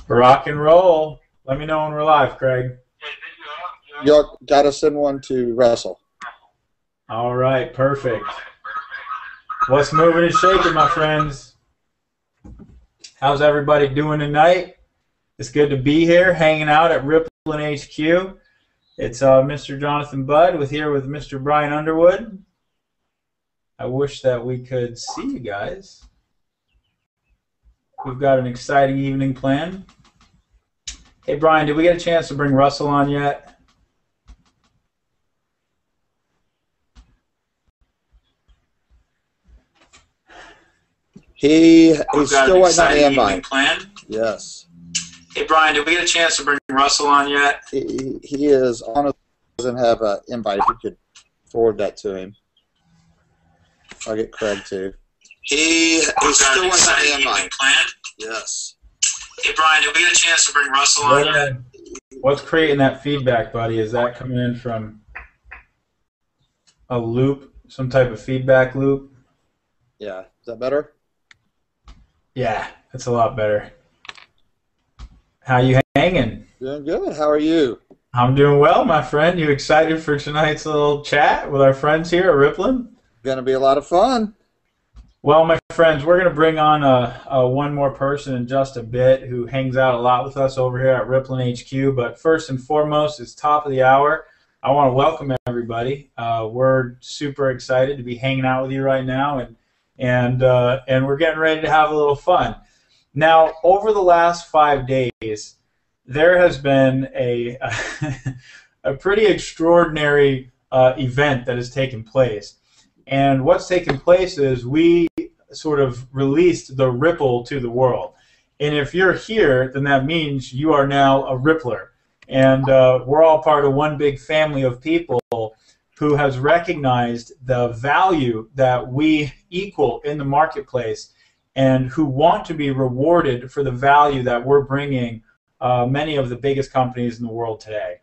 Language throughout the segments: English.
Rock and roll. Let me know when we're live, Craig. You got to send one to Russell. All right, perfect. What's moving and shaking, my friends? How's everybody doing tonight? It's good to be here, hanging out at Rippln HQ. It's Mr. Jonathan Budd here with Mr. Brian Underwood. I wish that we could see you guys. We've got an exciting evening planned. Hey, Brian, did we get a chance to bring Russell on yet? He's still waiting on the invite. Yes. Hey, Brian, did we get a chance to bring Russell on yet? He is on. Doesn't have an invite. If you could forward that to him. I'll get Craig too. He's still waiting on the invite. Yes. Hey, Brian, did we get a chance to bring Russell on yet? What's creating that feedback, buddy? Is that coming in from a loop, some type of feedback loop? Yeah. Is that better? Yeah, that's a lot better. How you hanging? Doing good. How are you? I'm doing well, my friend. You excited for tonight's little chat with our friends here at Rippln? Going to be a lot of fun. Well, my friends, we're going to bring on one more person in just a bit who hangs out a lot with us over here at Rippln HQ. But first and foremost, it's top of the hour. I want to welcome everybody. We're super excited to be hanging out with you right now, and we're getting ready to have a little fun. Now, over the last 5 days, there has been a pretty extraordinary event that has taken place. And what's taken place is we sort of released the Ripple to the world. And if you're here, then that means you are now a Rippler. And we're all part of one big family of people who has recognized the value that we equal in the marketplace and who want to be rewarded for the value that we're bringing many of the biggest companies in the world today.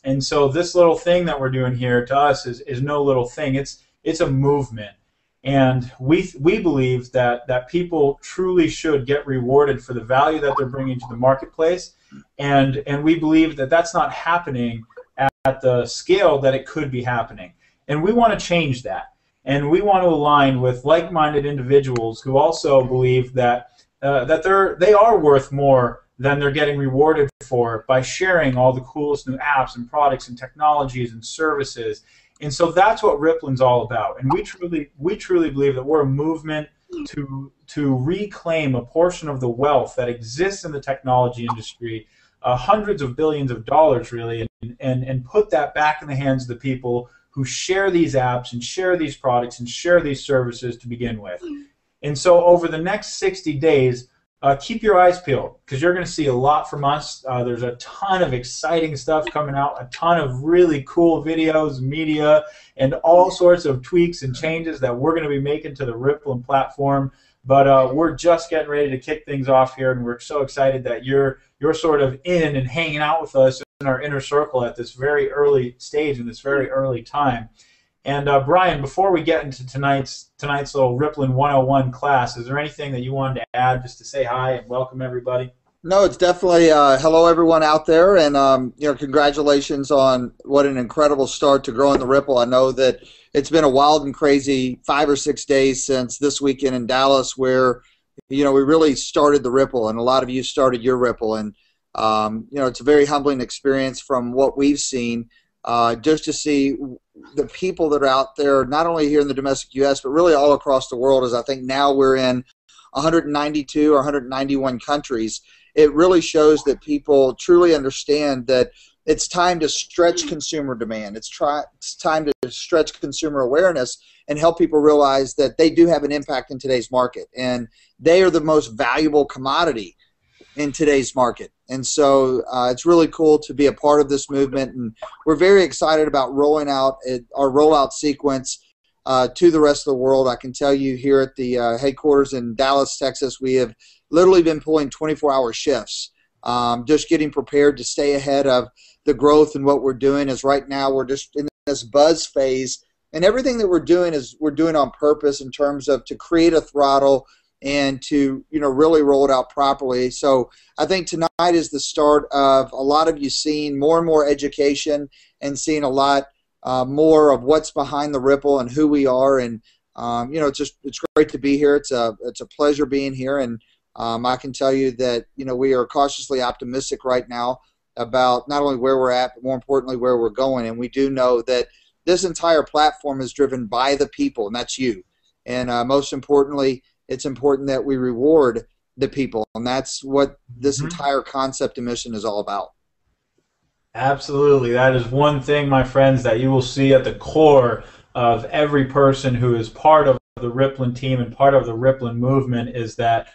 And so this little thing that we're doing here to us is no little thing. It's a movement. And we believe that people truly should get rewarded for the value that they're bringing to the marketplace. And we believe that that's not happening at the scale that it could be happening. And we want to change that. And we want to align with like-minded individuals who also believe that they are worth more than they're getting rewarded for by sharing all the coolest new apps and products and technologies and services. And so that's what Rippln's all about. And we truly believe that we're a movement to reclaim a portion of the wealth that exists in the technology industry, hundreds of billions of dollars really, and put that back in the hands of the people who share these apps and share these products and share these services to begin with. And so over the next 60 days, keep your eyes peeled because you're going to see a lot from us. There's a ton of exciting stuff coming out, a ton of really cool videos, media, and all sorts of tweaks and changes that we're going to be making to the Rippln platform. But we're just getting ready to kick things off here, and we're so excited that you're sort of in and hanging out with us in our inner circle at this very early stage in this very early time. And Brian, before we get into tonight's little Rippln 101 class, is there anything that you wanted to add just to say hi and welcome everybody? No, it's definitely hello everyone out there, and congratulations on what an incredible start to growing the Ripple. I know that it's been a wild and crazy 5 or 6 days since this weekend in Dallas, where we really started the Ripple, and a lot of you started your Ripple, and it's a very humbling experience from what we've seen. Just to see the people that are out there, not only here in the domestic U.S., but really all across the world, as I think now we're in 192 or 191 countries. It really shows that people truly understand that it's time to stretch consumer demand. It's time to stretch consumer awareness and help people realize that they do have an impact in today's market, and they are the most valuable commodity in today's market. And so it's really cool to be a part of this movement, and we're very excited about rolling out our rollout sequence to the rest of the world. I can tell you here at the headquarters in Dallas, Texas, we have literally been pulling 24-hour shifts, just getting prepared to stay ahead of the growth and what we're doing. Is right now we're just in this buzz phase, and everything that we're doing is we're doing on purpose in terms of to create a throttle and to really roll it out properly. So I think tonight is the start of a lot of you seeing more and more education and seeing a lot more of what's behind the Ripple and who we are. And it's great to be here. It's a pleasure being here, and I can tell you that we are cautiously optimistic right now about not only where we're at, but more importantly where we're going. And we do know that this entire platform is driven by the people, and that's you. And most importantly, it's important that we reward the people, and that's what this entire concept and mission is all about. Absolutely. That is one thing, my friends, that you will see at the core of every person who is part of the Rippln team and part of the Rippln movement is that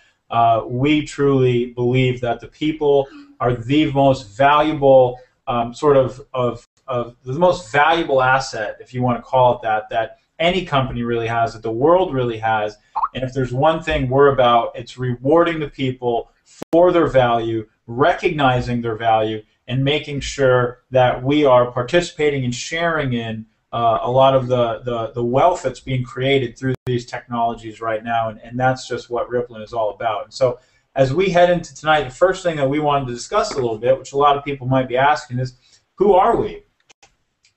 we truly believe that the people are the most valuable the most valuable asset, if you want to call it that any company really has, that the world really has. And if there's one thing we're about, it's rewarding the people for their value, recognizing their value, and making sure that we are participating and sharing in a lot of the wealth that's being created through these technologies right now, and that's just what Rippln is all about. And so as we head into tonight, the first thing that we wanted to discuss a little bit, which a lot of people might be asking, is who are we?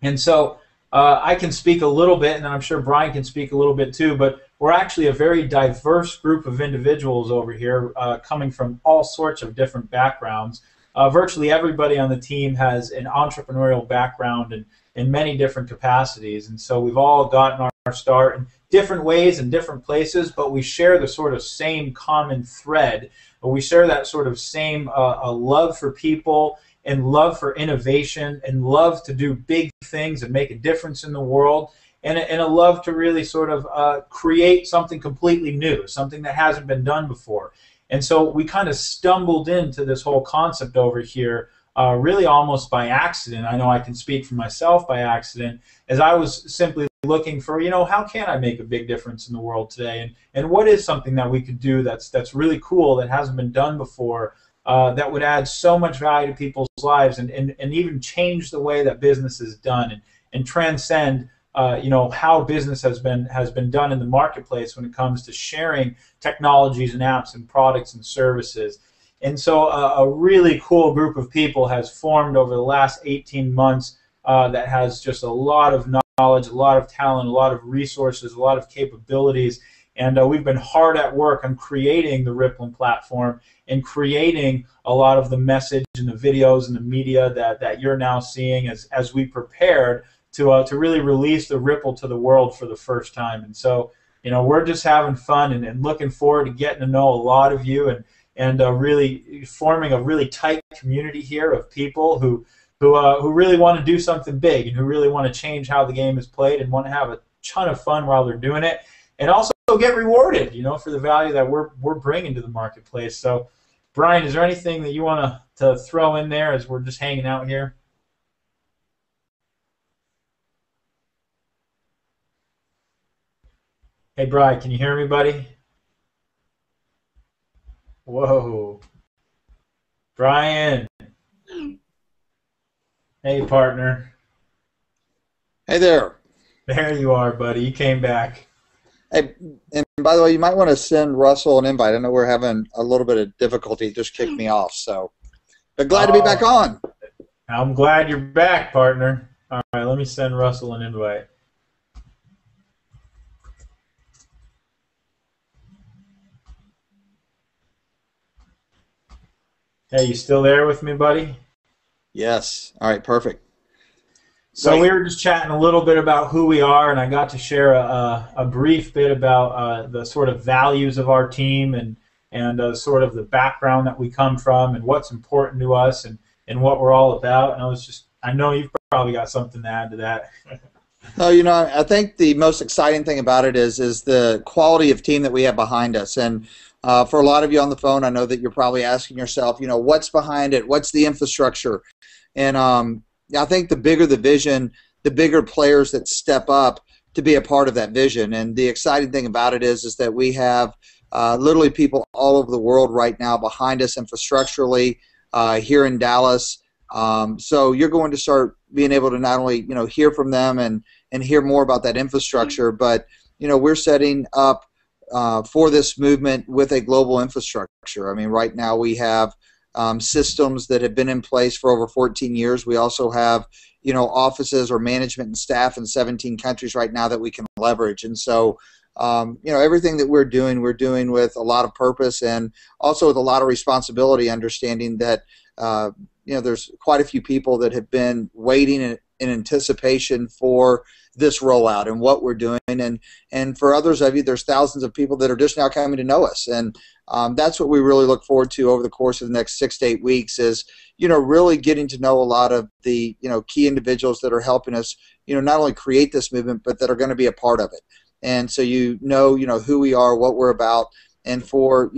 And so I can speak a little bit, and I'm sure Brian can speak a little bit too, but we're actually a very diverse group of individuals over here coming from all sorts of different backgrounds. Virtually everybody on the team has an entrepreneurial background and in many different capacities, and so we've all gotten our start in different ways and different places, but we share the sort of same common thread. We share that sort of same a love for people and love for innovation and love to do big things and make a difference in the world, and a love to really sort of create something completely new, something that hasn't been done before. And so we kind of stumbled into this whole concept over here really almost by accident. I know I can speak for myself by accident, as I was simply looking for, how can I make a big difference in the world today, and what is something that we could do that's really cool, that hasn't been done before, that would add so much value to people's lives and even change the way that business is done and transcend how business has been done in the marketplace when it comes to sharing technologies and apps and products and services. And so a really cool group of people has formed over the last 18 months that has just a lot of knowledge, a lot of talent, a lot of resources, a lot of capabilities. And we've been hard at work on creating the Rippln platform and creating a lot of the message and the videos and the media that you're now seeing as we prepared to really release the Ripple to the world for the first time. And so, we're just having fun and looking forward to getting to know a lot of you and really forming a really tight community here of people who really want to do something big and who really want to change how the game is played and want to have a ton of fun while they're doing it, and also get rewarded, for the value that we're bringing to the marketplace. So, Brian, is there anything that you want to throw in there as we're just hanging out here? Hey, Brian, can you hear me, buddy? Whoa. Brian. Hey, partner. Hey there. There you are, buddy. You came back. Hey, and by the way, you might want to send Russell an invite. I know we're having a little bit of difficulty. It just kicked me off, but glad to be back on. I'm glad you're back, partner. All right, let me send Russell an invite. Hey, you still there with me, buddy? Yes. All right, perfect. So we were just chatting a little bit about who we are, and I got to share a brief bit about the sort of values of our team and sort of the background that we come from and what's important to us and what we're all about. And I know you've probably got something to add to that. No, I think the most exciting thing about it is the quality of team that we have behind us. And for a lot of you on the phone, I know that you're probably asking yourself, what's behind it? What's the infrastructure? And I think the bigger the vision, the bigger players that step up to be a part of that vision. And the exciting thing about it is that we have literally people all over the world right now behind us infrastructurally here in Dallas. So you're going to start being able to not only hear from them and hear more about that infrastructure, but we're setting up for this movement with a global infrastructure. I mean, right now we have systems that have been in place for over 14 years. We also have, offices or management and staff in 17 countries right now that we can leverage. And so, everything that we're doing with a lot of purpose and also with a lot of responsibility, understanding that, there's quite a few people that have been waiting in anticipation for this rollout and what we're doing. And for others of you, there's thousands of people that are just now coming to know us. And that's what we really look forward to over the course of the next 6 to 8 weeks is, really getting to know a lot of the, key individuals that are helping us, not only create this movement, but that are going to be a part of it. And so who we are, what we're about. And for,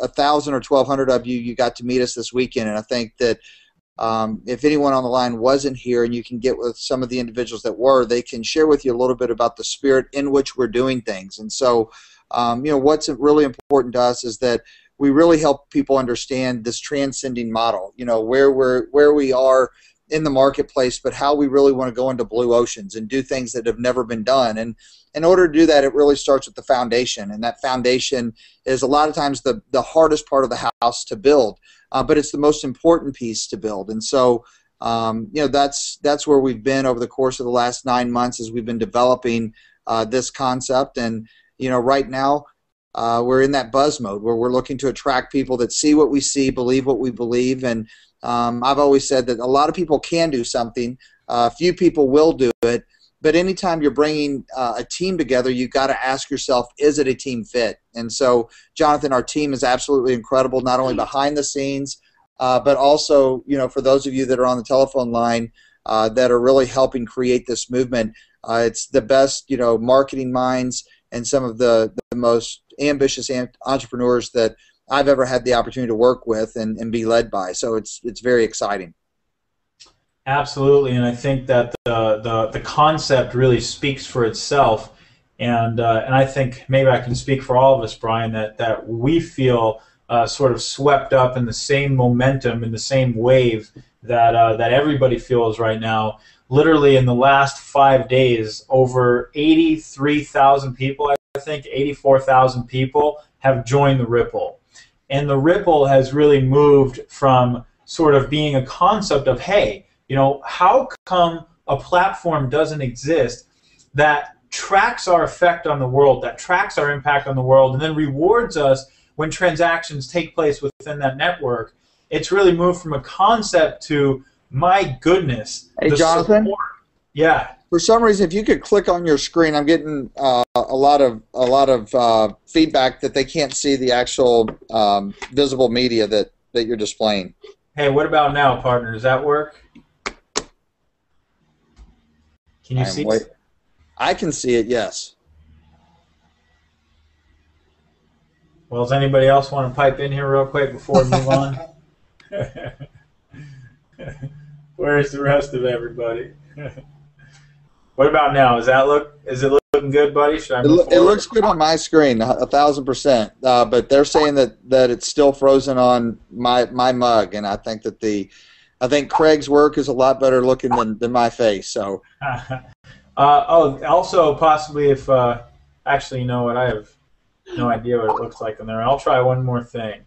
1,000 or 1,200 of you, you got to meet us this weekend. And I think that if anyone on the line wasn't here and you can get with some of the individuals that were, they can share with you a little bit about the spirit in which we're doing things. And so, what's really important to us is that we really help people understand this transcending model, where we are in the marketplace, but how we really want to go into blue oceans and do things that have never been done. And in order to do that, it really starts with the foundation. And that foundation is a lot of times the hardest part of the house to build. But it's the most important piece to build. And so, that's where we've been over the course of the last 9 months as we've been developing this concept. And, right now we're in that buzz mode where we're looking to attract people that see what we see, believe what we believe. And I've always said that a lot of people can do something. Few people will do it. But anytime you're bringing a team together, you've got to ask yourself, is it a team fit? And so, Jonathan, our team is absolutely incredible, not only behind the scenes, but also, for those of you that are on the telephone line that are really helping create this movement. It's the best, marketing minds and some of the most ambitious entrepreneurs that I've ever had the opportunity to work with and be led by. So it's very exciting. Absolutely, and I think that the concept really speaks for itself, and I think maybe I can speak for all of us, Brian, that we feel sort of swept up in the same momentum, in the same wave that everybody feels right now. Literally, in the last 5 days, over 83,000 people, I think 84,000 people have joined the Rippln, and the Rippln has really moved from sort of being a concept of, hey, how come a platform doesn't exist that tracks our effect on the world, that tracks our impact on the world, and then rewards us when transactions take place within that network? It's really moved from a concept to, my goodness. Hey, Jonathan? Support. Yeah. For some reason, if you could click on your screen, I'm getting a lot of feedback that they can't see the actual visible media that you're displaying. Hey, what about now, partner? Does that work? Can you see it? I can see it, yes. Well, does anybody else want to pipe in here real quick before we move on? Where's the rest of everybody? What about now? Is it looking good, buddy? Should I move forward? It looks good on my screen, 1,000%. But they're saying that it's still frozen on my mug, and I think that Craig's work is a lot better looking than my face. So. Also possibly if actually, you know what? I have no idea what it looks like in there. I'll try one more thing.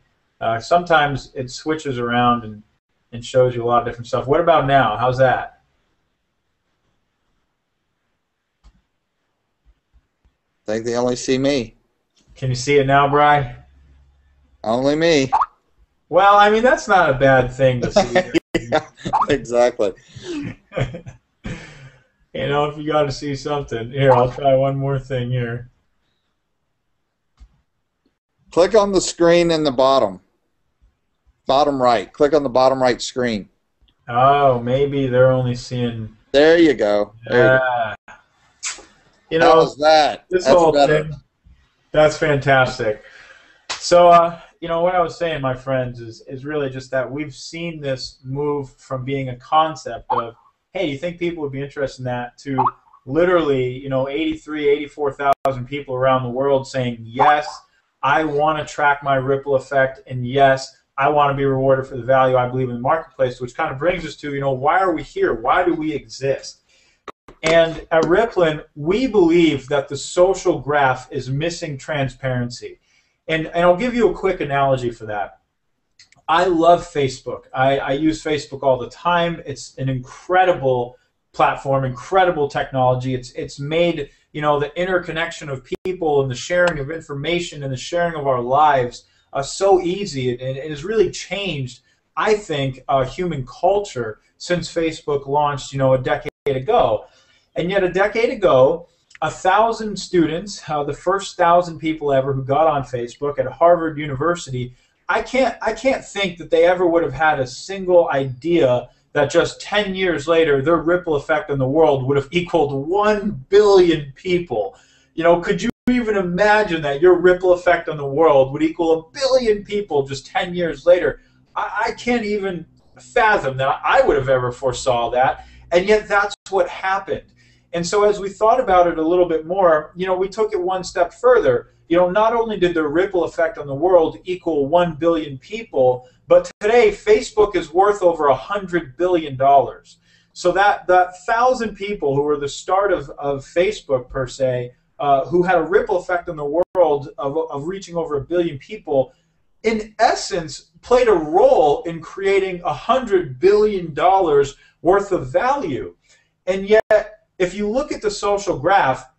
Sometimes it switches around and shows you a lot of different stuff. What about now? How's that? I think they only see me. Can you see it now, Brian? Only me. Well, I mean, that's not a bad thing to see. Yeah, exactly. If you got to see something. Here, I'll try one more thing here. Click on the screen in the bottom right. Click on the bottom right screen. Oh, maybe they're only seeing... There you go. Yeah. How was that? This whole thing, that's fantastic. So, what I was saying, my friends, is really just that we've seen this move from being a concept of, hey, do you think people would be interested in that, to literally, 84,000 people around the world saying, yes, I want to track my ripple effect, and yes, I want to be rewarded for the value I believe in the marketplace, which kind of brings us to, why are we here? Why do we exist? And at Rippln, we believe that the social graph is missing transparency. And I'll give you a quick analogy for that. I love Facebook. I use Facebook all the time. It's an incredible platform, incredible technology. It's made, you know, the interconnection of people and the sharing of information and the sharing of our lives so easy. And it has really changed, I think, human culture since Facebook launched, you know, a decade ago. And yet a decade ago, 1,000 students, the first 1,000 people ever who got on Facebook at Harvard University, I can't think that they ever would have had a single idea that just 10 years later their ripple effect on the world would have equaled 1 billion people. You know, could you even imagine that your ripple effect on the world would equal 1 billion people just 10 years later? I can't even fathom that I would have ever foresaw that, and yet that's what happened. And so as we thought about it a little bit more, you know, we took it one step further. You know, not only did the ripple effect on the world equal 1 billion people, but today Facebook is worth over $100 billion. So that 1,000 people who were the start of Facebook per se, who had a ripple effect on the world of reaching over 1 billion people, in essence played a role in creating $100 billion worth of value. And yet, if you look at the social graph,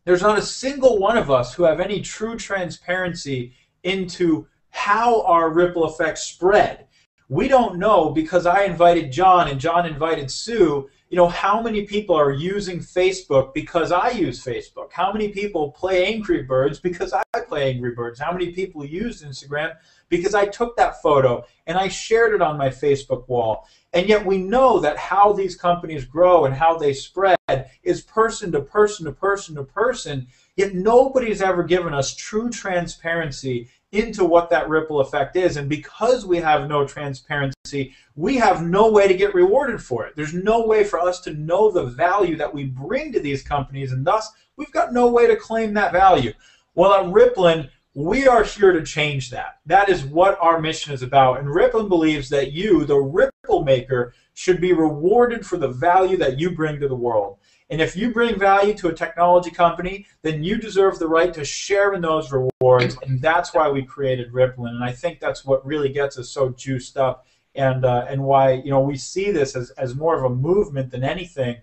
there's not a single one of us who have any true transparency into how our ripple effect spread. We don't know, because I invited John and John invited Sue, you know, how many people are using Facebook because I use Facebook? How many people play Angry Birds because I play Angry Birds? How many people use Instagram because I took that photo and I shared it on my Facebook wall? And yet we know that how these companies grow and how they spread is person to person to person to person, yet nobody's ever given us true transparency into what that ripple effect is. And because we have no transparency, we have no way to get rewarded for it. There's no way for us to know the value that we bring to these companies, and thus we've got no way to claim that value. Well, at Rippln, we are here to change that. That is what our mission is about. And Rippln believes that you, the ripple maker, should be rewarded for the value that you bring to the world. And if you bring value to a technology company, then you deserve the right to share in those rewards. And that's why we created Rippln. And I think that's what really gets us so juiced up, and why, you know, we see this as more of a movement than anything.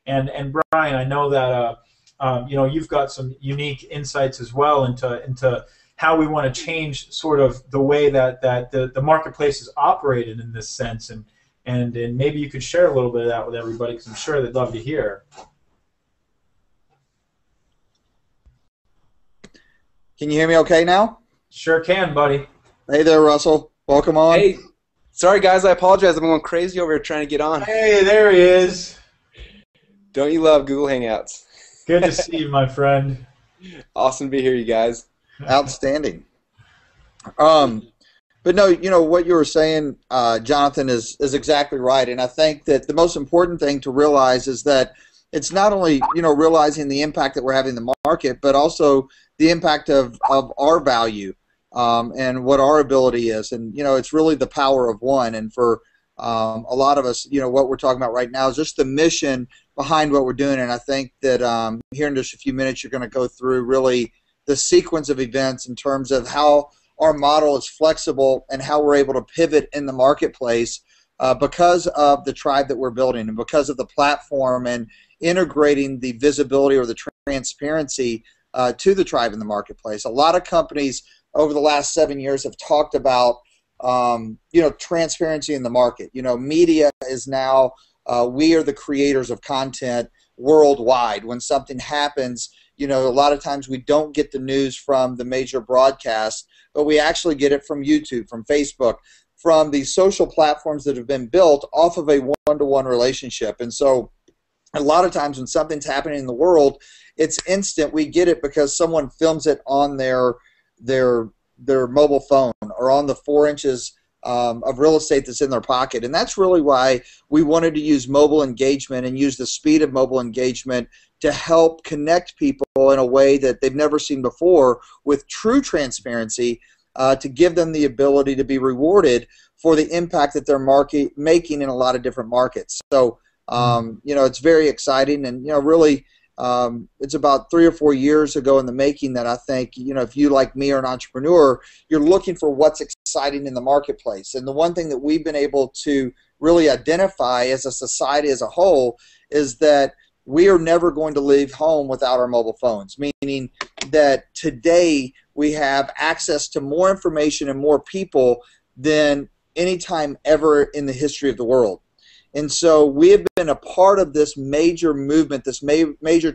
And Brian, I know that you know, you've got some unique insights as well into how we want to change sort of the way that the marketplace is operated in this sense, and maybe you could share a little bit of that with everybody, because I'm sure they'd love to hear. Can you hear me okay now? Sure can, buddy. Hey there, Russell. Welcome on. Hey, sorry guys, I apologize. I'm going crazy over here trying to get on. Hey, there he is. Don't you love Google Hangouts? Good to see you, my friend. Awesome to be here, you guys. Outstanding. But no, you know, what you were saying, Jonathan, is exactly right. And I think that the most important thing to realize is that it's not only, you know, realizing the impact that we're having in the market, but also the impact of our value and what our ability is. And, you know, it's really the power of one. And for a lot of us, you know, what we're talking about right now is just the mission behind what we're doing. And I think that here in just a few minutes, you're going to go through really the sequence of events in terms of how our model is flexible and how we're able to pivot in the marketplace because of the tribe that we're building and because of the platform and integrating the visibility or the transparency to the tribe in the marketplace. A lot of companies over the last 7 years have talked about you know, transparency in the market. You know, media is now, we are the creators of content worldwide. When something happens, you know, a lot of times we don't get the news from the major broadcasts, but we actually get it from YouTube, from Facebook, from these social platforms that have been built off of a one-to-one relationship. And so a lot of times when something's happening in the world, it's instant. We get it because someone films it on their mobile phone or on the 4 inches of real estate that's in their pocket. And that's really why we wanted to use mobile engagement and use the speed of mobile engagement to help connect people in a way that they've never seen before with true transparency, to give them the ability to be rewarded for the impact that they're making in a lot of different markets. So It's very exciting, and really, it's about 3 or 4 years ago in the making that I think, if you, like me, are an entrepreneur, you're looking for what's exciting in the marketplace. And the one thing that we've been able to really identify as a society as a whole is that we are never going to leave home without our mobile phones, meaning that today we have access to more information and more people than any time ever in the history of the world. And so we have been a part of this major movement, this major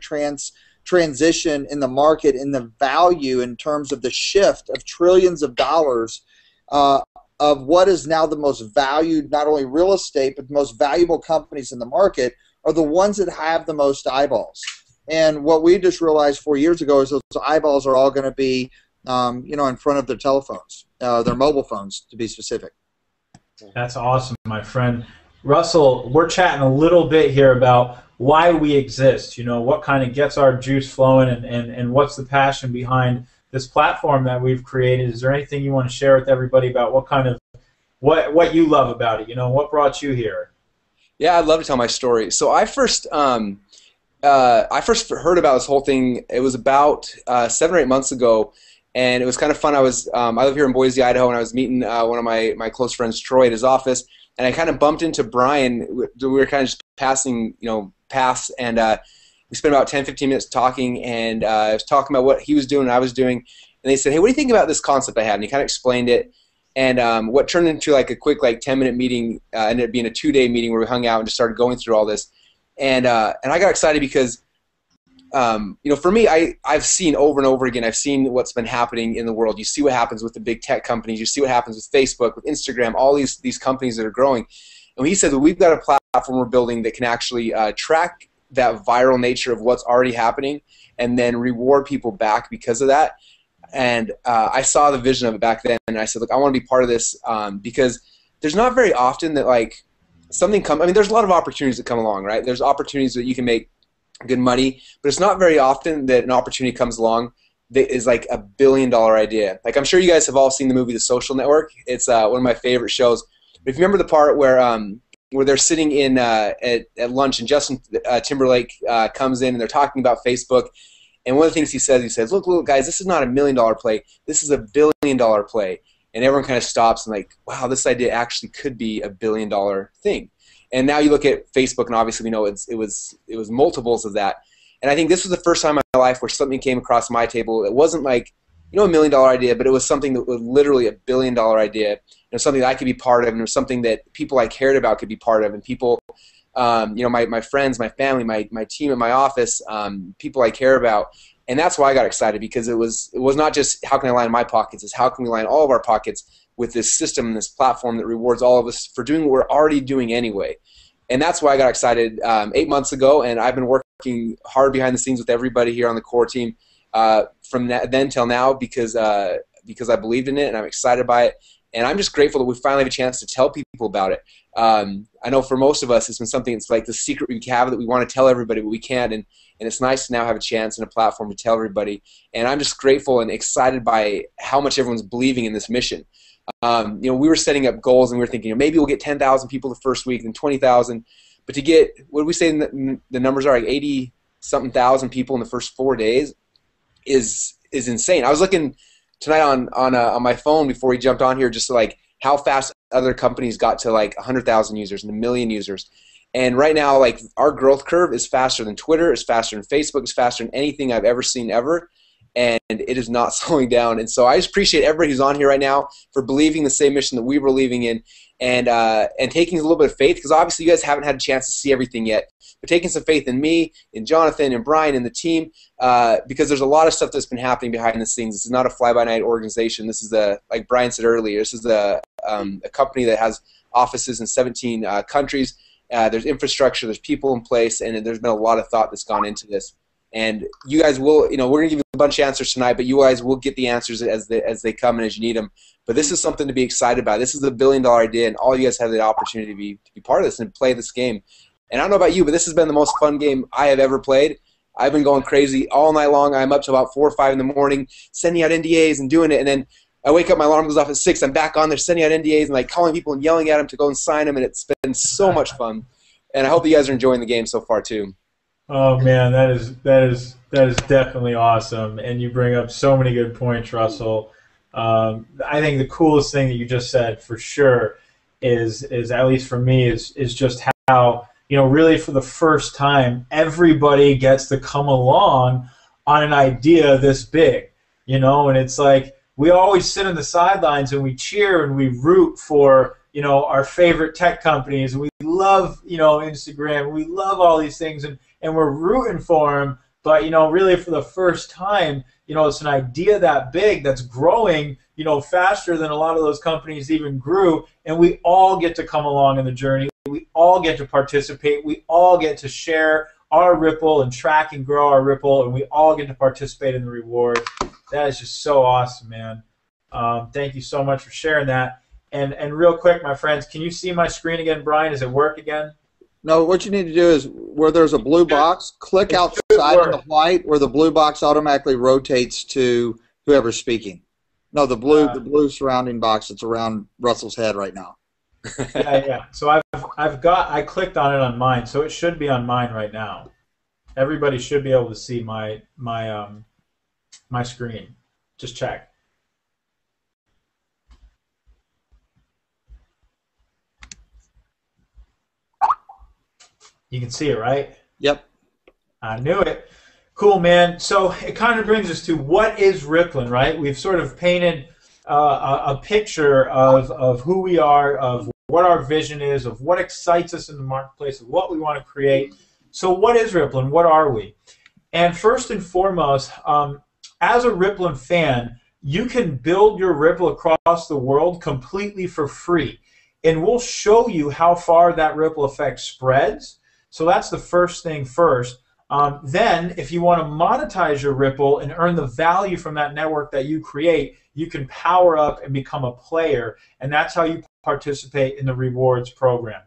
transition in the market, in the value in terms of the shift of trillions of dollars of what is now the most valued, not only real estate, but the most valuable companies in the market are the ones that have the most eyeballs. And what we just realized 4 years ago is those eyeballs are all going to be, in front of their telephones, their mobile phones, to be specific. That's awesome, my friend. Russell, we're chatting a little bit here about why we exist, what kind of gets our juice flowing, and what's the passion behind this platform that we've created. Is there anything you want to share with everybody about what you love about it? What brought you here? Yeah, I'd love to tell my story. So I first heard about this whole thing. It was about 7 or 8 months ago, and it was kind of fun. I live here in Boise, Idaho, and I was meeting one of my close friends, Troy, at his office, and I kind of bumped into Brian. We were kind of just passing, paths, and we spent about 10, 15 minutes talking, and I was talking about what he was doing and I was doing, and they said, hey, what do you think about this concept I have? And he kind of explained it, and what turned into like a quick 10-minute meeting ended up being a 2-day meeting where we hung out and just started going through all this, and I got excited because for me, I've seen over and over again, I've seen what's been happening in the world. You see what happens with the big tech companies. You see what happens with Facebook, with Instagram, all these companies that are growing. And he said that we've got a platform we're building that can actually track that viral nature of what's already happening and then reward people back because of that. And I saw the vision of it back then, and I said, look, I want to be part of this because there's not very often that something comes. I mean, there's a lot of opportunities that come along, right? There's opportunities that you can make good money, but it's not very often that an opportunity comes along that is like $1 billion idea. I'm sure you guys have all seen the movie The Social Network. It's one of my favorite shows. But if you remember the part where they're sitting in at lunch and Justin Timberlake comes in and they're talking about Facebook, and one of the things he says, look guys, this is not $1 million play. This is $1 billion play. And everyone kind of stops and wow, this idea actually could be $1 billion thing. And now you look at Facebook, and obviously we know it was multiples of that. And I think this was the first time in my life where something came across my table. It wasn't $1 million idea, but it was something that was literally $1 billion idea. It was something that I could be part of, and it was something that people I cared about could be part of, and people, my friends, my family, my team at my office, people I care about. And that's why I got excited, because it was not just how can I line my pockets, it's how can we line all of our pockets with this system and this platform that rewards all of us for doing what we're already doing anyway. And that's why I got excited 8 months ago, and I've been working hard behind the scenes with everybody here on the core team from then till now because I believed in it and I'm excited by it. And I'm just grateful that we finally have a chance to tell people about it. I know for most of us it's been something that's like the secret we have that we want to tell everybody, but we can't. And it's nice to now have a chance and a platform to tell everybody. And I'm just grateful and excited by how much everyone's believing in this mission. We were setting up goals, and we were thinking, maybe we'll get 10,000 people the first week, then 20,000. But to get, what do we say the numbers are, 80-something thousand people in the first 4 days is insane. I was looking tonight on my phone before we jumped on here, just how fast other companies got to 100,000 users and 1 million users. And right now, our growth curve is faster than Twitter, it's faster than Facebook, it's faster than anything I've ever seen ever. And it is not slowing down. And so I just appreciate everybody who's on here right now for believing the same mission that we were believing in, and taking a little bit of faith, because obviously you guys haven't had a chance to see everything yet. But taking some faith in me, in Jonathan, and Brian, and the team, because there's a lot of stuff that's been happening behind the scenes. This is not a fly-by-night organization. This is like Brian said earlier, this is a company that has offices in 17 countries. There's infrastructure, there's people in place, and there's been a lot of thought that's gone into this. And you guys will, we're going to give you a bunch of answers tonight, but you guys will get the answers as they come and as you need them. But this is something to be excited about. This is a $1 billion idea, and all you guys have the opportunity to be part of this and play this game. And I don't know about you, but this has been the most fun game I have ever played. I've been going crazy all night long. I'm up to about 4 or 5 in the morning, sending out NDAs and doing it, and then I wake up, my alarm goes off at 6. I'm back on there sending out NDAs and calling people and yelling at them to go and sign them, and it's been so much fun. And I hope you guys are enjoying the game so far too. Oh man, that is definitely awesome, and you bring up so many good points, Russell. I think the coolest thing that you just said for sure is at least for me is just how, you know, really for the first time everybody gets to come along on an idea this big, you know, and it's like we always sit on the sidelines and we cheer and we root for, you know, our favorite tech companies. We love, you know, Instagram. We love all these things, and we're rooting for them. But, you know, really for the first time, you know, it's an idea that big that's growing, you know, faster than a lot of those companies even grew, and we all get to come along in the journey. We all get to participate. We all get to share our Ripple and track and grow our Ripple, and we all get to participate in the reward. That is just so awesome, man. Thank you so much for sharing that. And real quick, my friends, can you see my screen again, Brian? Does it work again? No, what you need to do is where there's a blue box, click outside in the white where the blue box automatically rotates to whoever's speaking. No, the blue surrounding box that's around Russell's head right now. Yeah. So I clicked on it on mine, so it should be on mine right now. Everybody should be able to see my screen. Just check. You can see it, right? Yep. I knew it. Cool, man. So it kind of brings us to what is Rippln, right? We've sort of painted a picture of who we are, of what our vision is, of what excites us in the marketplace, of what we want to create. So what is Rippln? What are we? And first and foremost, as a Rippln fan, you can build your Ripple across the world completely for free. And we'll show you how far that ripple effect spreads. So that's the first thing first. Then, if you want to monetize your Ripple and earn the value from that network that you create, you can power up and become a player, and that's how you participate in the rewards program.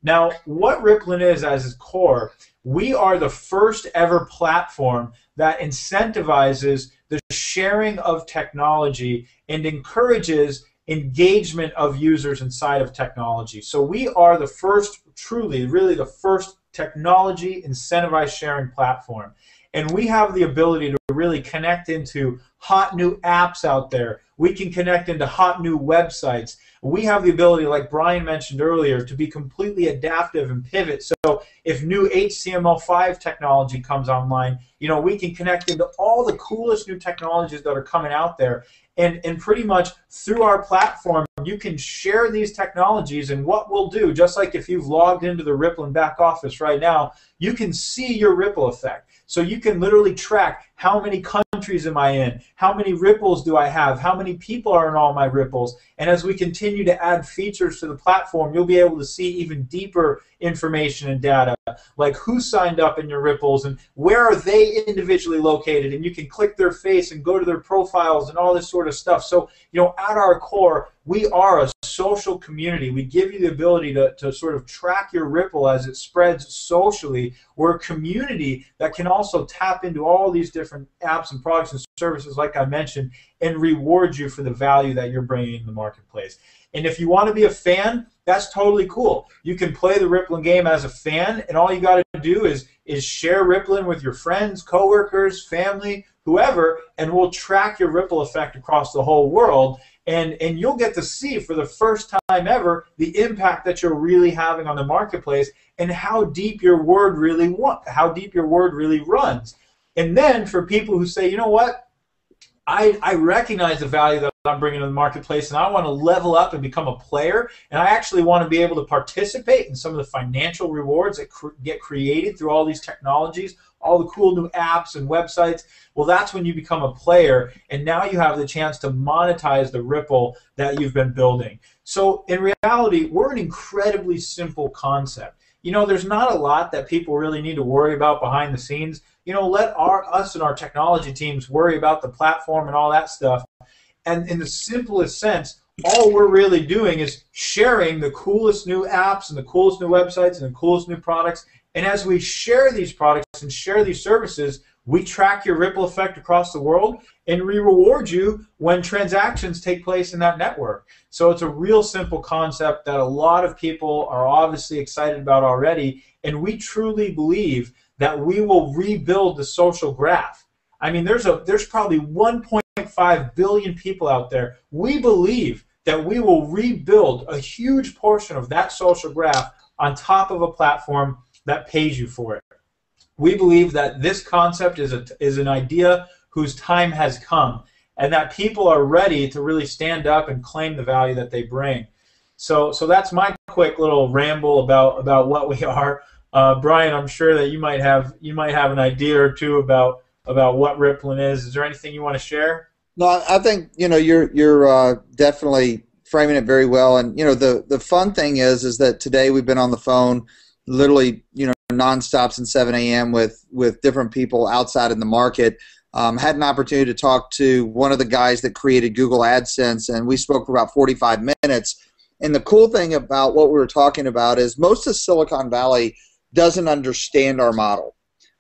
Now, what Rippln is as its core, we are the first ever platform that incentivizes the sharing of technology and encourages engagement of users inside of technology. So we are the first, truly, really the first technology incentivized sharing platform. And we have the ability to really connect into hot new apps out there. We can connect into hot new websites. We have the ability, like Brian mentioned earlier, to be completely adaptive and pivot. So if new HTML5 technology comes online, you know, we can connect into all the coolest new technologies that are coming out there. And pretty much through our platform, you can share these technologies, and what we'll do, just like if you've logged into the Rippln back office right now, you can see your ripple effect. So you can literally track how many countries am I in, how many ripples do I have, how many people are in all my ripples. And as we continue to add features to the platform, you'll be able to see even deeper information and data, like who signed up in your ripples and where are they individually located, and you can click their face and go to their profiles and all this sort of stuff. So, you know, at our core, we are a social community. We give you the ability to sort of track your Ripple as it spreads socially. We're a community that can also tap into all these different apps and products and services, like I mentioned, and reward you for the value that you're bringing in the marketplace. And if you want to be a fan, that's totally cool. You can play the Rippln game as a fan, and all you got to do is share Rippln with your friends, coworkers, family, whoever, and we'll track your ripple effect across the whole world. And you'll get to see for the first time ever the impact that you're really having on the marketplace and how deep your word really runs. And then for people who say, you know what, I recognize the value that I'm bringing to the marketplace, and I want to level up and become a player, and I actually want to be able to participate in some of the financial rewards that get created through all these technologies, all the cool new apps and websites. Well, that's when you become a player, and now you have the chance to monetize the Ripple that you've been building. So in reality, we're an incredibly simple concept. You know, there's not a lot that people really need to worry about behind the scenes. You know, let us and our technology teams worry about the platform and all that stuff. And in the simplest sense, all we're really doing is sharing the coolest new apps and the coolest new websites and the coolest new products. And as we share these products and share these services, We track your ripple effect across the world, and we reward you when transactions take place in that network. So it's a real simple concept that a lot of people are obviously excited about already, and we truly believe that we will rebuild the social graph. I mean, there's probably 1.5 billion people out there. We believe that we will rebuild a huge portion of that social graph on top of a platform that pays you for it. We believe that this concept is an idea whose time has come, and that people are ready to really stand up and claim the value that they bring. So that's my quick little ramble about what we are. Brian, I'm sure that you might have an idea or two about what Rippln is. Is there anything you want to share? No, I think you're definitely framing it very well. And the fun thing is that today we've been on the phone, literally nonstop since 7 a.m. with different people outside in the market. Had an opportunity to talk to one of the guys that created Google AdSense, and we spoke for about 45 minutes. And the cool thing about what we were talking about is most of Silicon Valley doesn't understand our model.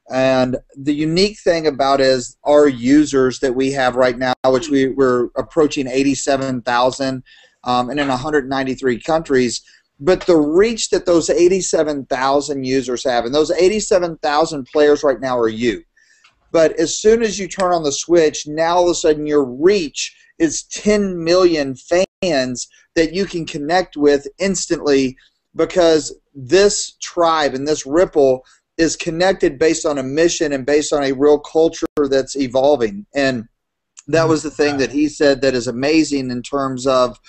And the unique thing about is our users that we have right now, which we're approaching 87,000 and in 193 countries, but the reach that those 87,000 users have, and those 87,000 players right now are you. But as soon as you turn on the switch, now all of a sudden your reach is 10 million fans that you can connect with instantly, because this tribe and this Ripple is connected based on a mission and based on a real culture that's evolving. And that was the thing that he said that is amazing in terms of,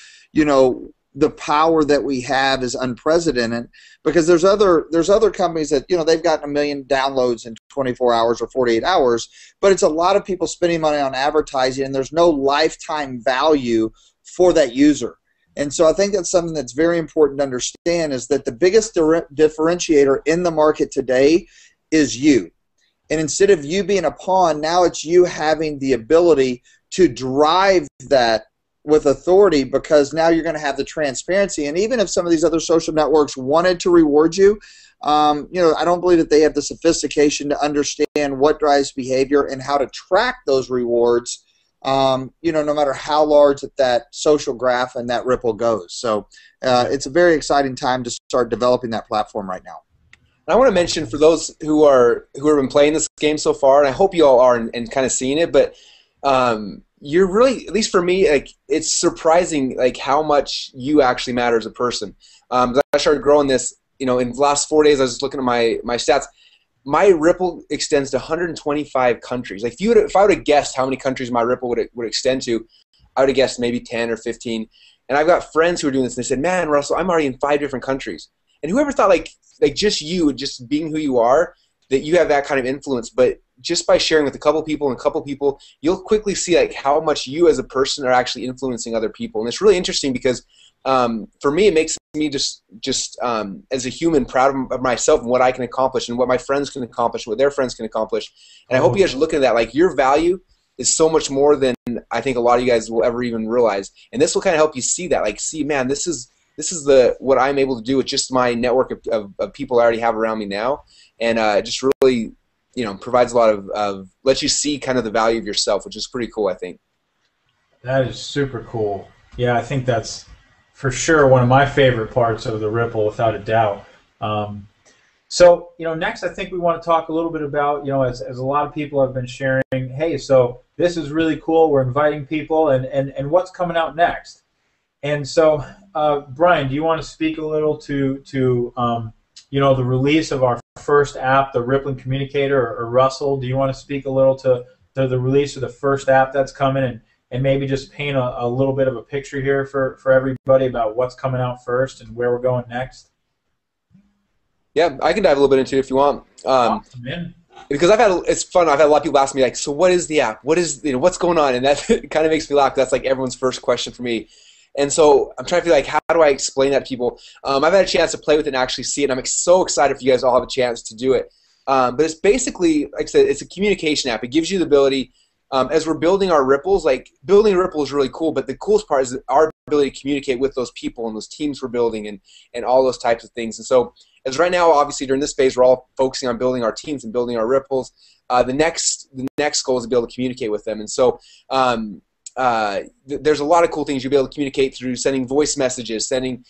the power that we have is unprecedented, because there's other companies that they've gotten 1 million downloads in 24 hours or 48 hours, but it's a lot of people spending money on advertising, and there's no lifetime value for that user. And so I think that's something that's very important to understand, is that the biggest differentiator in the market today is you. And instead of you being a pawn, now it's you having the ability to drive that with authority, because now you're going to have the transparency. And even if some of these other social networks wanted to reward you, I don't believe that they have the sophistication to understand what drives behavior and how to track those rewards, no matter how large that social graph and that Ripple goes. So it's a very exciting time to start developing that platform right now. I want to mention, for those who have been playing this game so far, and I hope you all are and kind of seeing it, but you're really, at least for me, like, it's surprising how much you actually matter as a person. I started growing this, in the last 4 days. I was just looking at my stats. My Ripple extends to 125 countries. Like, if I would have guessed how many countries my Ripple would extend to, I would have guessed maybe 10 or 15. And I've got friends who are doing this, and they said, "Man, Russell, I'm already in 5 different countries." And whoever thought like just you, just being who you are, that you have that kind of influence, but just by sharing with a couple people, you'll quickly see how much you as a person are actually influencing other people. And it's really interesting because for me, it makes me just as a human proud of myself and what I can accomplish and what my friends can accomplish, what their friends can accomplish. And I hope you guys are looking at that. Your value is so much more than I think a lot of you guys will ever even realize. And this will kind of help you see that. See, man, this is what I'm able to do with just my network of people I already have around me now. And it just really provides a lot of lets you see kind of the value of yourself, which is pretty cool, I think. That is super cool. Yeah, I think that's for sure one of my favorite parts of the Ripple, without a doubt. So, next I think we want to talk a little bit about, as a lot of people have been sharing, hey, so this is really cool, we're inviting people, and what's coming out next? And so, Brian, do you want to speak a little to the release of our first app, the Rippln Communicator, or Russell, do you want to speak a little to the release of the first app that's coming, and maybe just paint a little bit of a picture here for everybody about what's coming out first and where we're going next? Yeah, I can dive a little bit into it if you want. Awesome, man. Because it's fun. I've had a lot of people ask me, so what is the app? What is, what's going on? And that kind of makes me laugh. That's everyone's first question for me. And so I'm trying to feel how do I explain that to people? I've had a chance to play with it and actually see it, and I'm so excited if you guys all have a chance to do it. But it's basically, like I said, it's a communication app. It gives you the ability, as we're building our ripples, building a ripple is really cool, but the coolest part is our ability to communicate with those people and those teams we're building and all those types of things. And so as right now, obviously during this phase, we're all focusing on building our teams and building our Ripples. The next goal is to be able to communicate with them, and so there's a lot of cool things you'll be able to communicate through sending voice messages, sending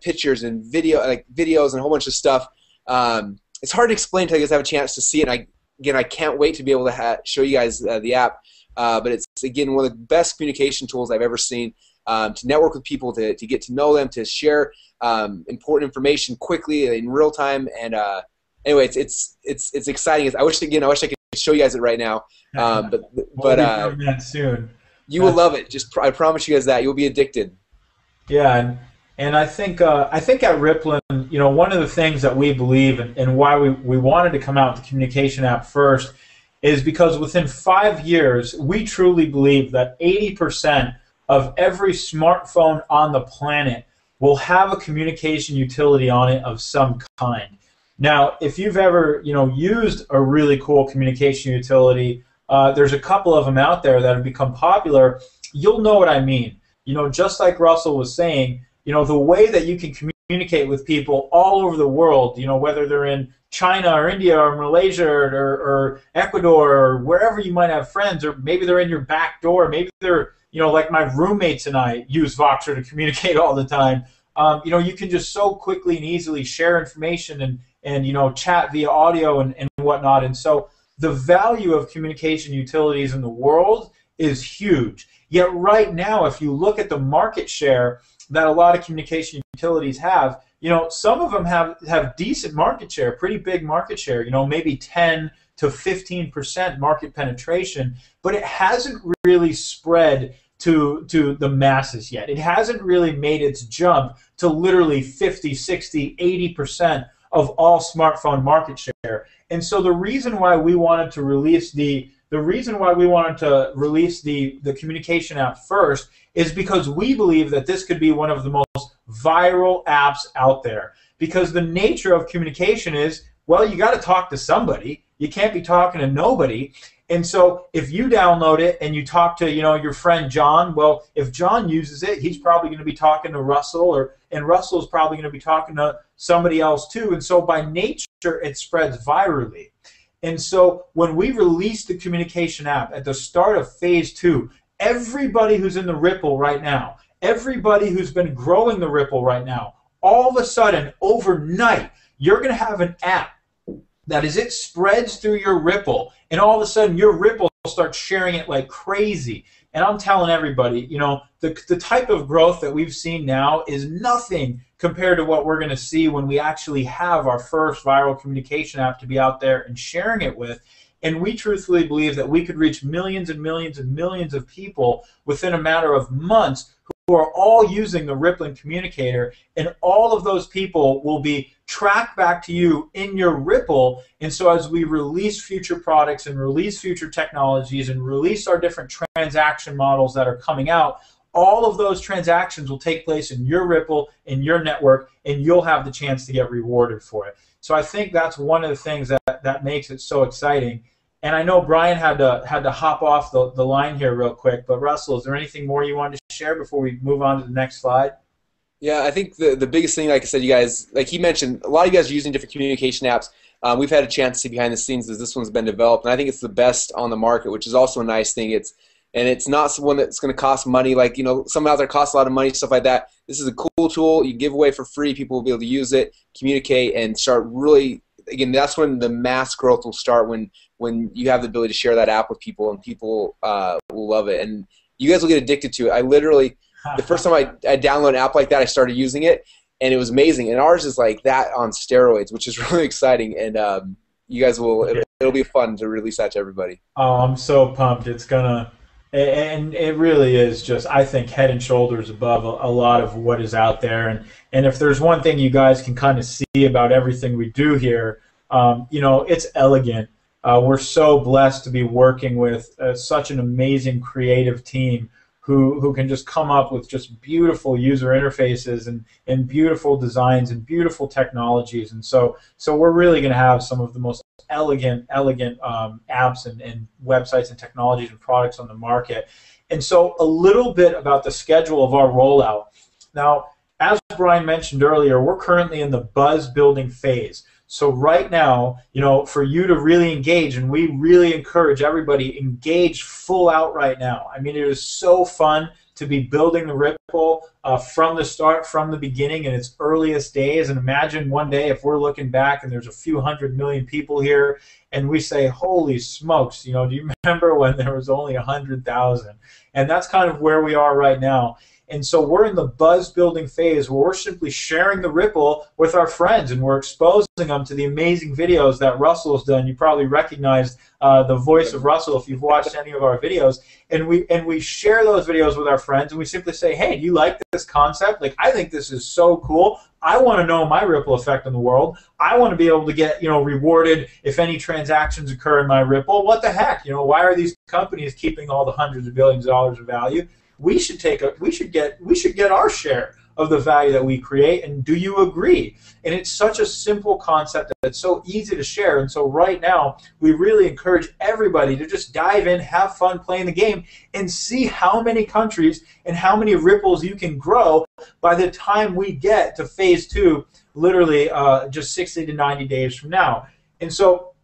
pictures and videos and a whole bunch of stuff. It's hard to explain until you guys have a chance to see it. And I can't wait to be able to show you guys the app. But it's, again, one of the best communication tools I've ever seen to network with people, to get to know them, to share important information quickly in real time. And anyway, it's exciting. I wish I could show you guys it right now. We'll be doing that soon. You will love it. I promise you guys that you'll be addicted. Yeah, and I think at Rippln, one of the things that we believe and why we wanted to come out with the communication app first is because within 5 years, we truly believe that 80% of every smartphone on the planet will have a communication utility on it of some kind. Now, if you've ever used a really cool communication utility, there's a couple of them out there that have become popular. You'll know what I mean. Just like Russell was saying, the way that you can communicate with people all over the world, whether they're in China or India or Malaysia or Ecuador or wherever you might have friends, or maybe they're in your back door, maybe they're, like my roommates and I use Voxer to communicate all the time. You can just so quickly and easily share information and chat via audio and whatnot. And so the value of communication utilities in the world is huge. Yet right now, if you look at the market share that a lot of communication utilities have, some of them have decent market share, pretty big market share, maybe 10 to 15% market penetration, but it hasn't really spread to the masses yet. It hasn't really made its jump to literally 50, 60, 80% of all smartphone market share. And so the reason why we wanted to release the communication app first is because we believe that this could be one of the most viral apps out there. Because the nature of communication is, well, you got to talk to somebody. You can't be talking to nobody. And so if you download it and you talk to your friend John, well, if John uses it, he's probably going to be talking to Russell, and Russell's probably going to be talking to somebody else too. And so by nature, it spreads virally. And so when we released the communication app at the start of phase 2, everybody who's in the Ripple right now, everybody who's been growing the Ripple right now, all of a sudden, overnight, you're going to have an app that as it spreads through your Ripple, and all of a sudden your Ripple starts sharing it like crazy. And I'm telling everybody, the type of growth that we've seen now is nothing compared to what we're going to see when we actually have our first viral communication app to be out there and sharing it with. And we truthfully believe that we could reach millions and millions and millions of people within a matter of months who are all using the Rippln communicator, and all of those people will be tracked back to you in your Ripple. And so as we release future products and release future technologies and release our different transaction models that are coming out, all of those transactions will take place in your Ripple, in your network, and you'll have the chance to get rewarded for it. So I think that's one of the things that makes it so exciting. And I know Brian had to hop off the line here real quick, but Russell, is there anything more you wanted to share before we move on to the next slide? Yeah, I think the biggest thing, like I said, you guys, like he mentioned, a lot of you guys are using different communication apps. We've had a chance to see behind the scenes as this one's been developed, and I think it's the best on the market, which is also a nice thing. It's not one that's going to cost money, like some out there costs a lot of money, stuff like that. This is a cool tool you give away for free. People will be able to use it, communicate, and start really. Again, that's when the mass growth will start, when you have the ability to share that app with people, and people will love it. And you guys will get addicted to it. I literally, the first time I downloaded an app like that, I started using it, and it was amazing. And ours is like that on steroids, which is really exciting. And you guys will, it'll be fun to release that to everybody. Oh, I'm so pumped. It's going to, and it really is just, I think, head and shoulders above a lot of what is out there. And if there's one thing you guys can kind of see about everything we do here, it's elegant. We're so blessed to be working with such an amazing creative team who can just come up with just beautiful user interfaces and beautiful designs and beautiful technologies. And so we're really going to have some of the most elegant apps and websites and technologies and products on the market. And so a little bit about the schedule of our rollout. Now, as Brian mentioned earlier, we're currently in the buzz building phase. So right now, for you to really engage, and we really encourage everybody, engage full out right now. I mean, it is so fun to be building the Ripple from the start, from the beginning, in its earliest days. And imagine one day if we're looking back and there's a few 100 million people here, and we say, holy smokes, do you remember when there was only 100,000? And that's kind of where we are right now. And so we're in the buzz building phase where we're simply sharing the Ripple with our friends, and we're exposing them to the amazing videos that Russell has done. You probably recognize the voice of Russell if you've watched any of our videos. And we share those videos with our friends, and we simply say, hey, do you like this concept? Like, I think this is so cool. I want to know my ripple effect in the world. I want to be able to get, rewarded if any transactions occur in my Ripple. What the heck? Why are these companies keeping all the hundreds of billions of dollars of value? We should get our share of the value that we create, and do you agree? And it's such a simple concept that it's so easy to share. And so right now, we really encourage everybody to just dive in, have fun playing the game, and see how many countries and how many ripples you can grow by the time we get to phase 2, literally just 60 to 90 days from now. And so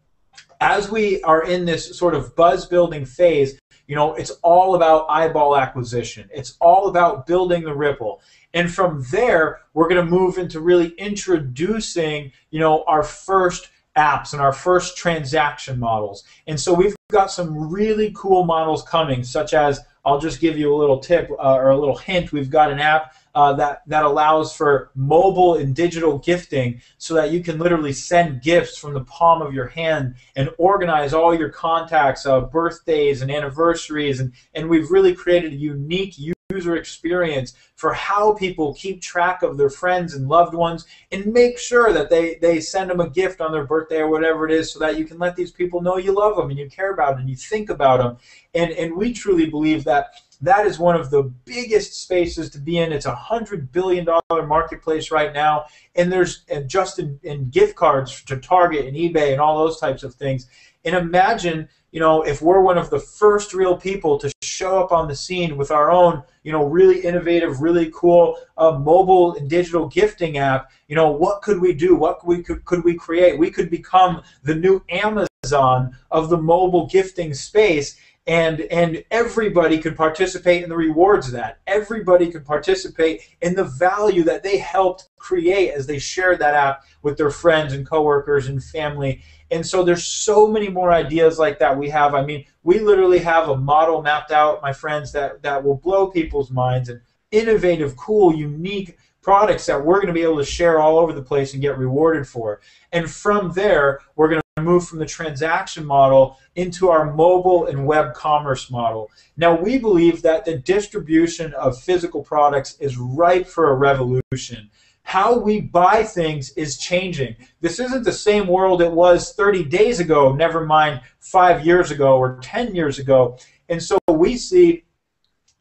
as we are in this sort of buzz building phase, it's all about eyeball acquisition. It's all about building the Ripple. And from there, we're going to move into really introducing, our first apps and our first transaction models. And so we've got some really cool models coming, such as, I'll just give you a little tip or a little hint. We've got an app that allows for mobile and digital gifting, so that you can literally send gifts from the palm of your hand and organize all your contacts, birthdays and anniversaries. And we've really created a unique user experience for how people keep track of their friends and loved ones, and make sure that they send them a gift on their birthday or whatever it is, so that you can let these people know you love them and you care about them and you think about them. And we truly believe that is one of the biggest spaces to be in. It's a $100 billion marketplace right now, and there's just in gift cards to Target and eBay and all those types of things. And imagine, if we're one of the first real people to show up on the scene with our own, really innovative, really cool mobile and digital gifting app, what could we do? What could we create? We could become the new Amazon of the mobile gifting space. And everybody could participate in the rewards of that. Everybody could participate in the value that they helped create as they shared that app with their friends and coworkers and family. And so there's so many more ideas like that we have. I mean, we literally have a model mapped out, my friends, that will blow people's minds, and innovative, cool, unique products that we're going to be able to share all over the place and get rewarded for. And from there, we're going to move from the transaction model into our mobile and web commerce model. Now, we believe that the distribution of physical products is ripe for a revolution. How we buy things is changing. This isn't the same world it was 30 days ago, never mind 5 years ago or 10 years ago. And so we see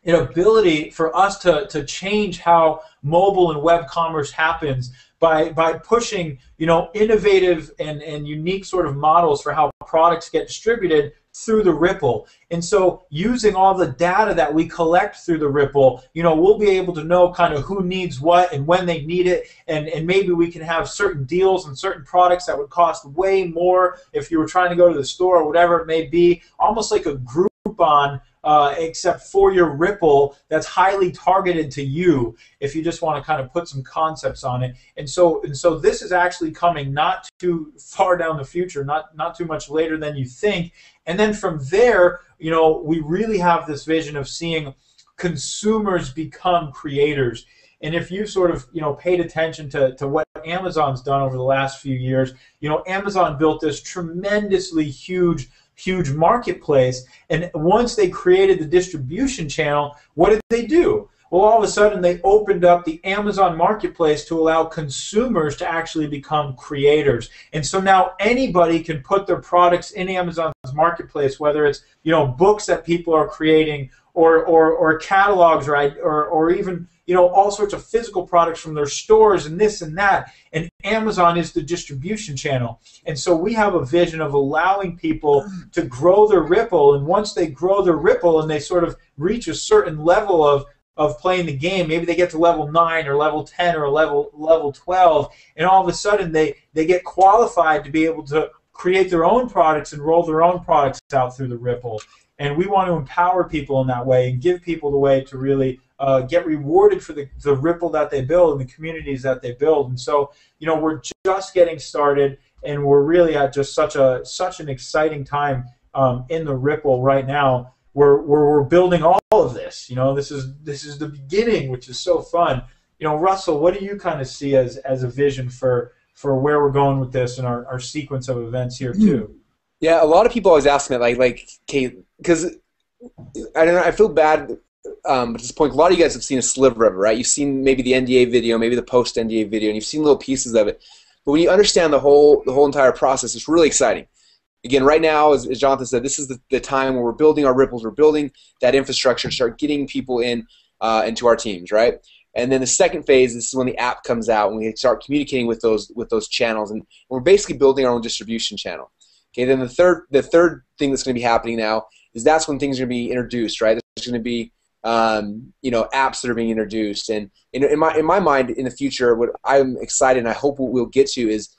an ability for us to change how mobile and web commerce happens by pushing, innovative and unique sort of models for how products get distributed through the Ripple. And so using all the data that we collect through the Ripple, we'll be able to know kind of who needs what and when they need it, and maybe we can have certain deals and certain products that would cost way more if you were trying to go to the store or whatever it may be, almost like a Groupon, except for your Ripple, that's highly targeted to you if you just want to kind of put some concepts on it. And so this is actually coming not too far down the future, not too much later than you think. And then from there, we really have this vision of seeing consumers become creators. And if you sort of, paid attention to what Amazon's done over the last few years, Amazon built this tremendously huge marketplace, and once they created the distribution channel, what did they do? Well, all of a sudden they opened up the Amazon marketplace to allow consumers to actually become creators. And so now anybody can put their products in Amazon's marketplace, whether it's books that people are creating or catalogs or even all sorts of physical products from their stores and this and that. And Amazon is the distribution channel. And so we have a vision of allowing people to grow their Ripple, and once they grow their Ripple and they sort of reach a certain level of of playing the game. Maybe they get to level 9 or level 10 or level 12, and all of a sudden they get qualified to be able to create their own products and roll their own products out through the Ripple. And we want to empower people in that way and give people the way to really get rewarded for the Ripple that they build and the communities that they build. And so, we're just getting started, and we're really at just such an exciting time in the Ripple right now. We're building all of this. This is the beginning, which is so fun. Russell, what do you kind of see as a vision for where we're going with this and our sequence of events here too? Yeah, a lot of people always ask me because I don't know, I feel bad at this point. A lot of you guys have seen a sliver of it, right? You've seen maybe the NDA video, maybe the post NDA video, and you've seen little pieces of it. But when you understand the whole entire process, it's really exciting. Again, right now, as Jonathan said, this is the time where we're building our Ripples, we're building that infrastructure to start getting people into our teams, right? And then the second phase, this is when the app comes out, and we start communicating with those channels, and we're basically building our own distribution channel. Okay, then the third thing that's going to be happening now is that's when things are going to be introduced, right? There's going to be apps that are being introduced, and in my mind, in the future, what I'm excited and I hope what we'll get to is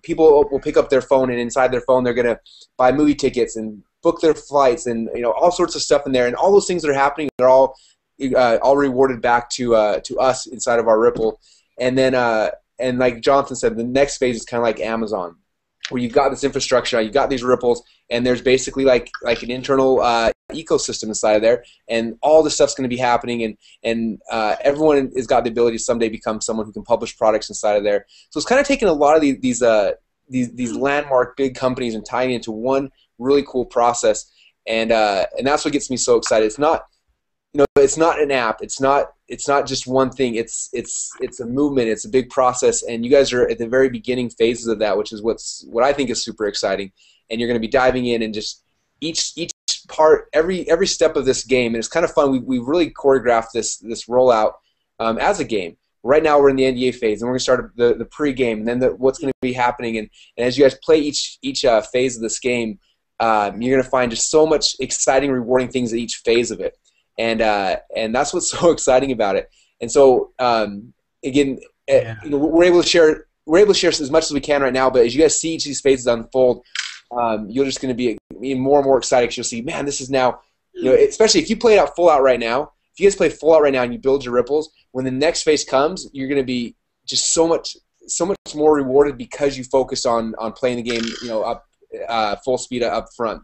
people will pick up their phone, and inside their phone they're going to buy movie tickets and book their flights and all sorts of stuff in there, and all those things that are happening are all rewarded back to us inside of our Ripple. And then and like Jonathan said, the next phase is kind of like Amazon, where you've got this infrastructure, you've got these Ripples, and there's basically like an internal ecosystem inside of there, and all this stuff's going to be happening, and everyone has got the ability to someday become someone who can publish products inside of there. So it's kind of taking a lot of these landmark big companies and tying it into one really cool process, and that's what gets me so excited. It's not it's not an app. It's not just one thing. It's a movement. It's a big process, and you guys are at the very beginning phases of that, which is what I think is super exciting. And you're going to be diving in and just each part, every step of this game, and it's kind of fun. We really choreographed this rollout as a game. Right now we're in the NDA phase, and we're going to start the pre-game, and then what's going to be happening. And as you guys play each phase of this game, you're going to find just so much exciting, rewarding things at each phase of it. And that's what's so exciting about it. And so again, we're able to share as much as we can right now. But as you guys see each of these phases unfold, you're just going to be more and more excited, because you'll see, man, this is now, especially if you play it out full out right now. If you guys play full out right now and you build your Ripples, when the next phase comes, you're going to be just so much more rewarded, because you focused on playing the game, up full speed up front.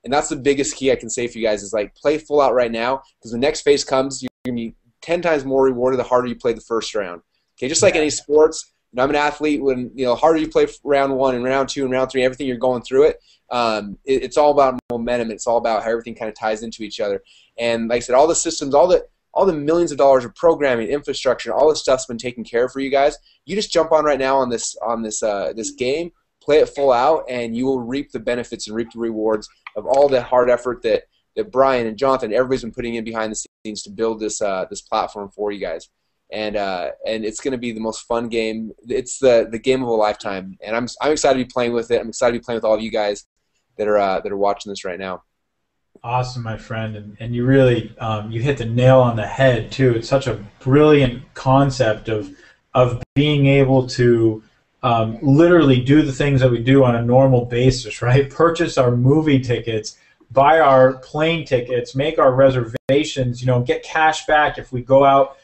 And that's the biggest key I can say for you guys is, like, play full out right now, because the next phase comes, you're going to be 10 times more rewarded the harder you play the first round. Okay, just like any sports, I'm an athlete. When harder you play round 1 and round 2 and round 3, everything you're going through it, it's all about momentum. It's all about how everything kind of ties into each other. And like I said, all the systems, all the millions of dollars of programming, infrastructure, all this stuff's been taken care of for you guys. You just jump on right now on this game, play it full out, and you will reap the benefits and reap the rewards of all the hard effort that Brian and Jonathan, everybody's been putting in behind the scenes to build this platform for you guys. And it's going to be the most fun game. It's the game of a lifetime, and I'm excited to be playing with it. I'm excited to be playing with all of you guys that are watching this right now. Awesome, my friend, and you really you hit the nail on the head too. It's such a brilliant concept of being able to literally do the things that we do on a normal basis, right? Purchase our movie tickets, buy our plane tickets, make our reservations, get cash back if we go out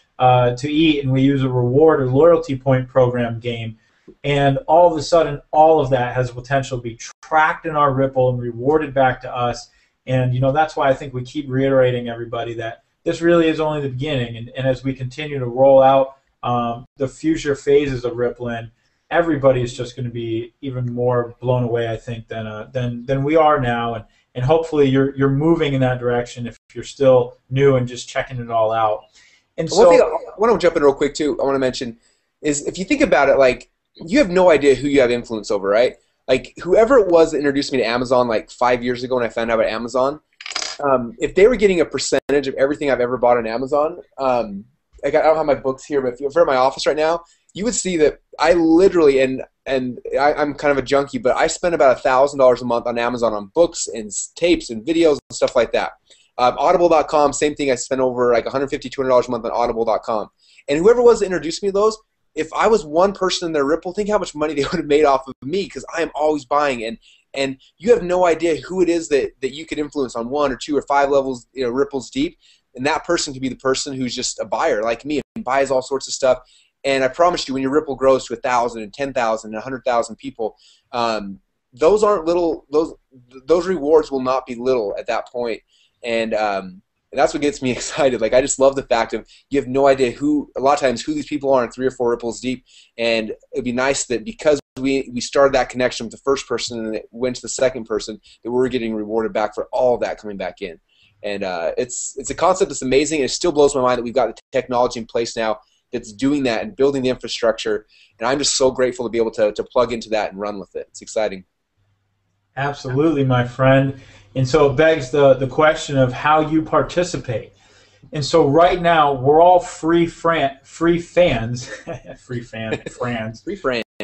to eat and we use a reward or loyalty point program game. And all of a sudden, all of that has potential to be tracked in our Ripple and rewarded back to us. And that's why I think we keep reiterating everybody that this really is only the beginning. And as we continue to roll out the future phases of Rippln, everybody is just going to be even more blown away, I think, than we are now. And hopefully you're moving in that direction if you're still new and just checking it all out. And so, one thing I want to jump in real quick too, I want to mention is, if you think about it, like, you have no idea who you have influence over, right? Like, whoever it was that introduced me to Amazon like 5 years ago when I found out about Amazon, if they were getting a percentage of everything I've ever bought on Amazon, like, I don't have my books here, but if you're in my office right now, you would see that I literally, and I'm kind of a junkie, but I spend about $1,000 a month on Amazon on books and tapes and videos and stuff like that. Audible.com, same thing. I spent over like $150, $200 a month on Audible.com. And whoever was that introduced me to those, if I was one person in their Ripple, think how much money they would have made off of me, because I am always buying. And you have no idea who it is that you could influence on 1 or 2 or 5 levels, ripples deep. And that person could be the person who's just a buyer like me and buys all sorts of stuff. And I promise you, when your Ripple grows to 1,000 and 10,000 and 100,000 people, those aren't little. Those rewards will not be little at that point. And that's what gets me excited. Like, I just love the fact of you have no idea a lot of times who these people are in 3 or 4 ripples deep. And it'd be nice that because we started that connection with the first person and it went to the second person, that we're getting rewarded back for all of that coming back in. And it's a concept that's amazing. And it still blows my mind that we've got the technology in place now that's doing that and building the infrastructure. And I'm just so grateful to be able to plug into that and run with it. It's exciting. Absolutely, my friend. And so it begs the question of how you participate. And so right now we're all free fans. Free fans.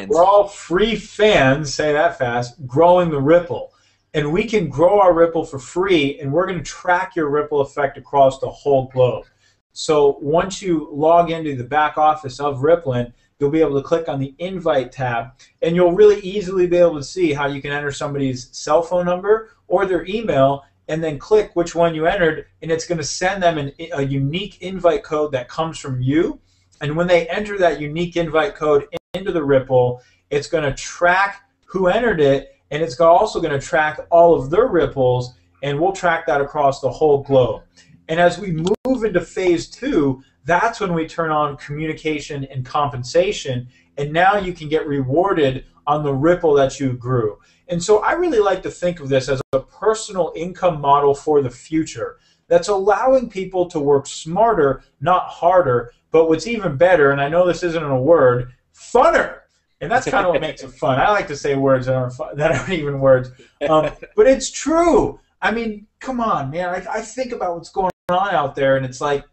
We're all free fans, say that fast, growing the Ripple. And we can grow our Ripple for free, and we're going to track your Ripple effect across the whole globe. So once you log into the back office of Rippln, you'll be able to click on the Invite tab, and you'll really easily be able to see how you can enter somebody's cell phone number or their email, and then click which one you entered, and it's going to send them a unique invite code that comes from you. And when they enter that unique invite code into the Ripple, it's going to track who entered it, and it's also going to track all of their Ripples, and we'll track that across the whole globe. And as we move into phase 2, that's when we turn on communication and compensation, and now you can get rewarded on the Ripple that you grew. And so I really like to think of this as a personal income model for the future that's allowing people to work smarter, not harder, but what's even better, and I know this isn't a word, funner. And that's kind of what makes it fun. I like to say words that aren't even words. But it's true. I mean, come on, man. I think about what's going on out there, and it's like,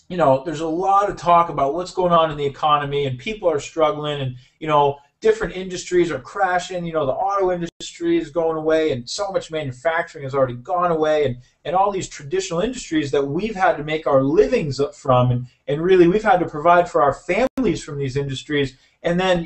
there's a lot of talk about what's going on in the economy, and people are struggling, and, different industries are crashing. The auto industry is going away, and so much manufacturing has already gone away, and all these traditional industries that we've had to make our livings from, and really we've had to provide for our families from these industries. And then,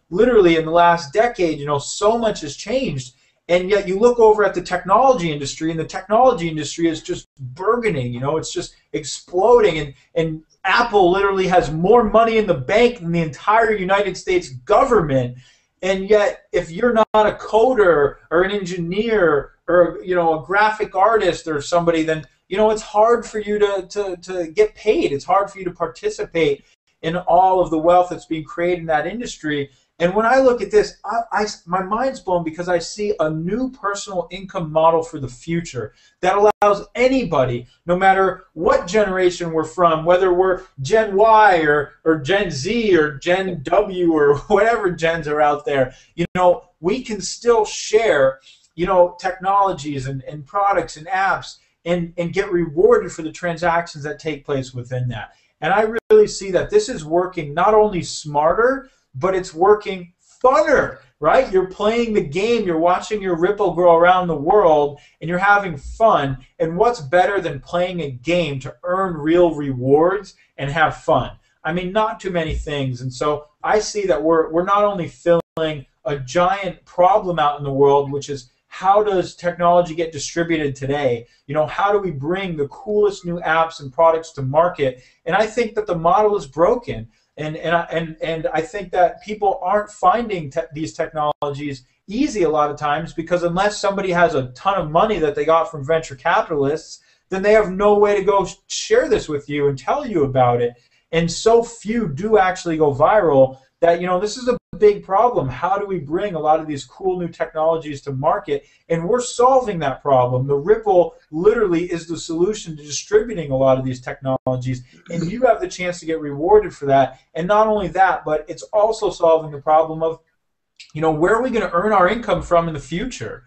literally in the last decade, so much has changed. And yet you look over at the technology industry, and the technology industry is just burgeoning. It's just exploding. And Apple literally has more money in the bank than the entire United States government. And yet, if you're not a coder or an engineer or a graphic artist or somebody, then it's hard for you to get paid. It's hard for you to participate in all of the wealth that's being created in that industry. And when I look at this, my mind's blown because I see a new personal income model for the future that allows anybody, no matter what generation we're from, whether we're Gen Y or Gen Z or Gen W or whatever gens are out there, we can still share, technologies and products and apps and get rewarded for the transactions that take place within that. And I really see that this is working not only smarter, but it's working funner, right? You're playing the game, you're watching your Ripple grow around the world, and you're having fun. And what's better than playing a game to earn real rewards and have fun? I mean, not too many things. And so I see that we're not only filling a giant problem out in the world, which is how does technology get distributed today? How do we bring the coolest new apps and products to market? And I think that the model is broken. And I think that people aren't finding these technologies easy a lot of times, because unless somebody has a ton of money that they got from venture capitalists, then they have no way to go share this with you and tell you about it. And so few do actually go viral that, this is a big problem. How do we bring a lot of these cool new technologies to market? And we're solving that problem. The Ripple literally is the solution to distributing a lot of these technologies, and you have the chance to get rewarded for that. And not only that, but it's also solving the problem of, where are we going to earn our income from in the future?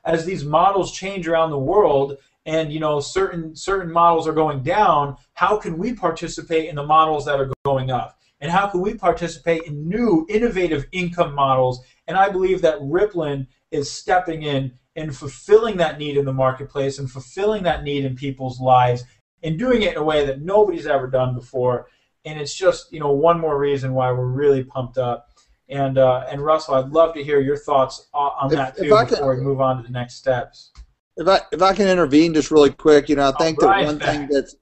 As these models change around the world, and certain models are going down, how can we participate in the models that are going up? and how can we participate in new, innovative income models. And I believe that Rippln is stepping in and fulfilling that need in the marketplace and fulfilling that need in people's lives and doing it in a way that nobody's ever done before. And it's just, one more reason why we're really pumped up. And Russell, I'd love to hear your thoughts on that too before we move on to the next steps. If I can intervene just really quick, I think that one thing that's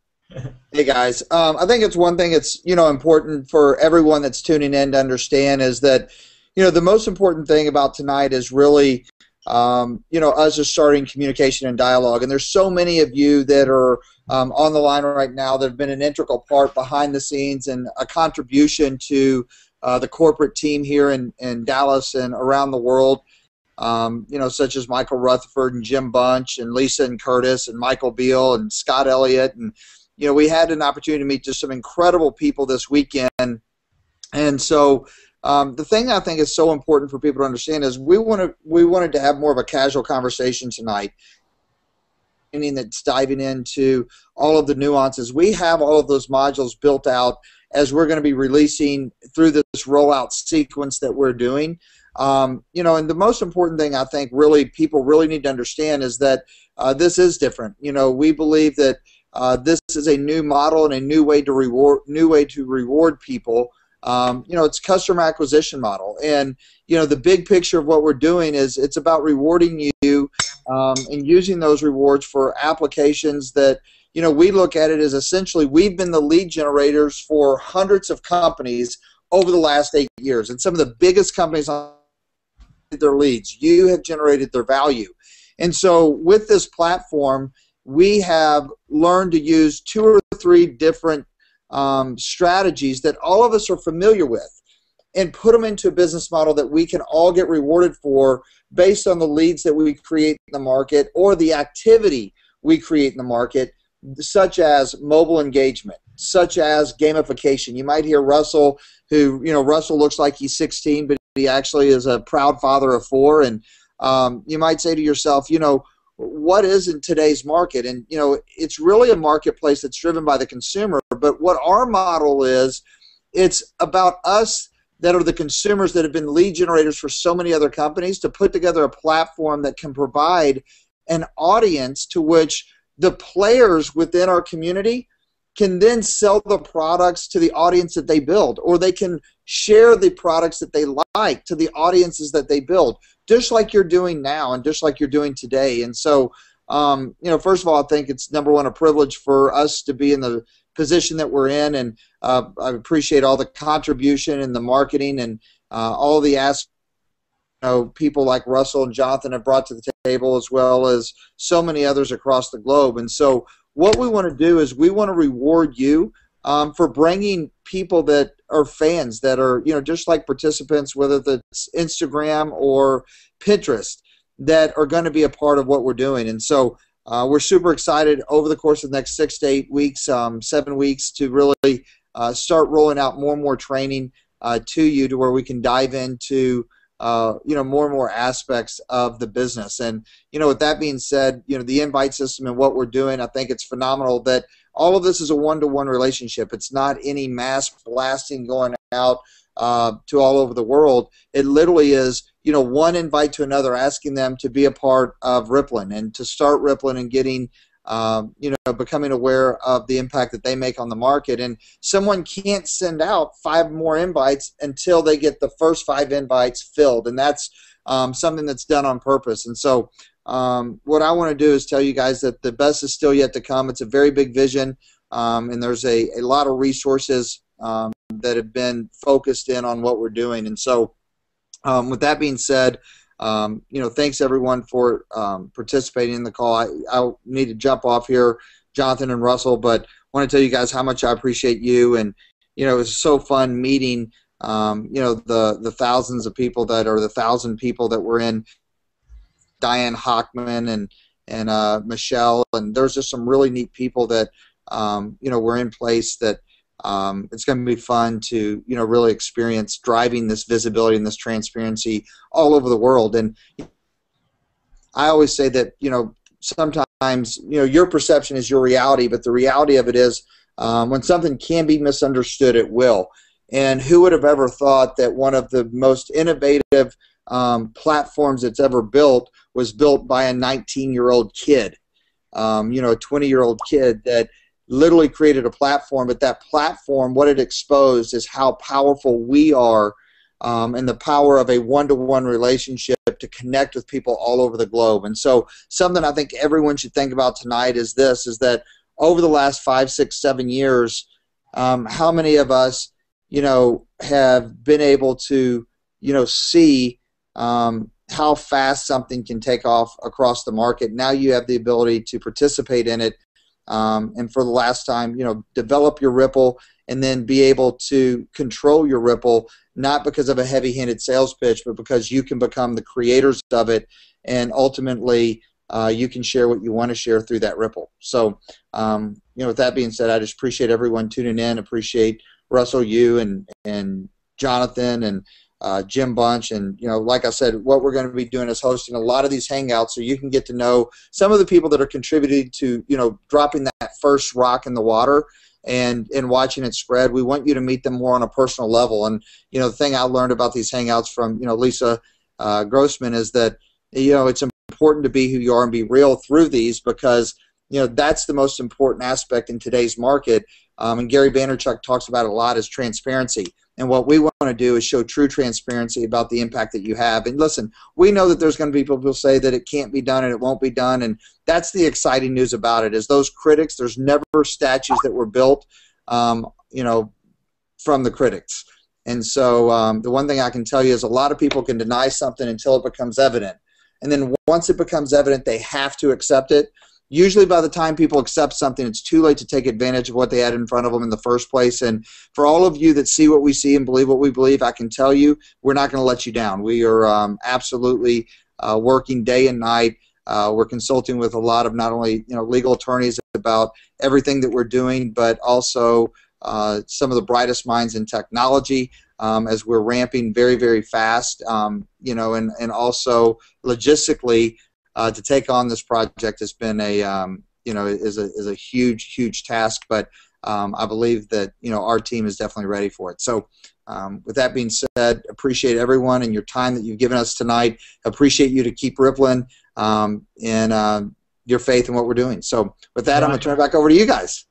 hey guys, I think it's one thing that's important for everyone that's tuning in to understand is that the most important thing about tonight is really us just starting communication and dialogue. And there's so many of you that are on the line right now that have been an integral part behind the scenes and a contribution to the corporate team here in Dallas and around the world, such as Michael Rutherford and Jim Bunch and Lisa and Curtis and Michael Beal and Scott Elliott. And, we had an opportunity to meet just some incredible people this weekend. And so the thing I think is so important for people to understand is we wanted to have more of a casual conversation tonight, meaning that's diving into all of the nuances. We have all of those modules built out as we're going to be releasing through this rollout sequence that we're doing. And the most important thing I think really people really need to understand is that this is different. We believe that this is a new model and a new way to reward people. It's customer acquisition model, and the big picture of what we're doing is it's about rewarding you and using those rewards for applications that we look at it as essentially we've been the lead generators for hundreds of companies over the last 8 years, and some of the biggest companies on their leads. You have generated their value, and so with this platform, we have learned to use 2 or 3 different strategies that all of us are familiar with and put them into a business model that we can all get rewarded for based on the leads that we create in the market or the activity we create in the market, such as mobile engagement, such as gamification. You might hear Russell, who, Russell looks like he's 16, but he actually is a proud father of 4. And you might say to yourself, what is in today's market? And, it's really a marketplace that's driven by the consumer. But what our model is, it's about us that are the consumers that have been lead generators for so many other companies to put together a platform that can provide an audience to which the players within our community can then sell the products to the audience that they build, or they can share the products that they like to the audiences that they build, just like you're doing now and just like you're doing today. And so, first of all, I think it's, number one, a privilege for us to be in the position that we're in, and I appreciate all the contribution and the marketing and all the aspects people like Russell and Jonathan have brought to the table, as well as so many others across the globe. And so what we want to do is we want to reward you for bringing people that are fans, that are, just like participants, whether that's Instagram or Pinterest, that are going to be a part of what we're doing. And so we're super excited over the course of the next 6 to 8 weeks, 7 weeks, to really start rolling out more and more training to you, to where we can dive into more and more aspects of the business. And with that being said, the invite system and what we're doing, I think it's phenomenal that all of this is a one-to-one relationship. It's not any mass blasting going out to all over the world. It literally is, one invite to another, asking them to be a part of Rippln and to start Rippln and getting, becoming aware of the impact that they make on the market. And someone can't send out 5 more invites until they get the first 5 invites filled. And that's something that's done on purpose. And so what I want to do is tell you guys that the best is still yet to come. It's a very big vision, and there's a lot of resources that have been focused in on what we're doing. And so with that being said, thanks everyone for participating in the call. I need to jump off here, Jonathan and Russell, but I want to tell you guys how much I appreciate you. And it was so fun meeting the thousands of people that are the 1,000 people that were in, Diane Hockman and Michelle, and there's just some really neat people that were in place that it's going to be fun to really experience driving this visibility and this transparency all over the world. And I always say that sometimes your perception is your reality, but the reality of it is when something can be misunderstood, it will. And who would have ever thought that one of the most innovative platforms that's ever built was built by a 19-year-old kid, a 20-year-old kid that literally created a platform. But that platform, what it exposed is how powerful we are, and the power of a one-to-one relationship to connect with people all over the globe. And so something I think everyone should think about tonight is that over the last 5, 6, 7 years, how many of us, have been able to, see how fast something can take off across the market. Now you have the ability to participate in it, and for the last time, develop your Ripple and then be able to control your Ripple, not because of a heavy-handed sales pitch, but because you can become the creators of it, and ultimately you can share what you want to share through that Ripple. So, with that being said, I just appreciate everyone tuning in. Appreciate Russell, you, and Jonathan, and Jim Bunch. And, like I said, what we're going to be doing is hosting a lot of these Hangouts so you can get to know some of the people that are contributing to, dropping that first rock in the water and watching it spread. We want you to meet them more on a personal level. And, the thing I learned about these Hangouts from, Lisa Grossman is that, it's important to be who you are and be real through these, because, that's the most important aspect in today's market. And Gary Vaynerchuk talks about it a lot, is transparency. And what we want to do is show true transparency about the impact that you have. And listen, we know that there's going to be people who say that it can't be done and it won't be done. And that's the exciting news about it, is those critics, there's never statues that were built, from the critics. And so the one thing I can tell you is a lot of people can deny something until it becomes evident. And then once it becomes evident, they have to accept it. Usually by the time people accept something, it's too late to take advantage of what they had in front of them in the first place. And for all of you that see what we see and believe what we believe, I can tell you we're not going to let you down. We are absolutely working day and night. We're consulting with a lot of not only legal attorneys about everything that we're doing, but also some of the brightest minds in technology as we're ramping very, very fast, and also logistically, to take on this project has been is a huge task, but I believe that our team is definitely ready for it. So with that being said, appreciate everyone and your time that you've given us tonight. Appreciate you to keep Rippln and your faith in what we're doing. So with that, I'm going to turn it back over to you guys.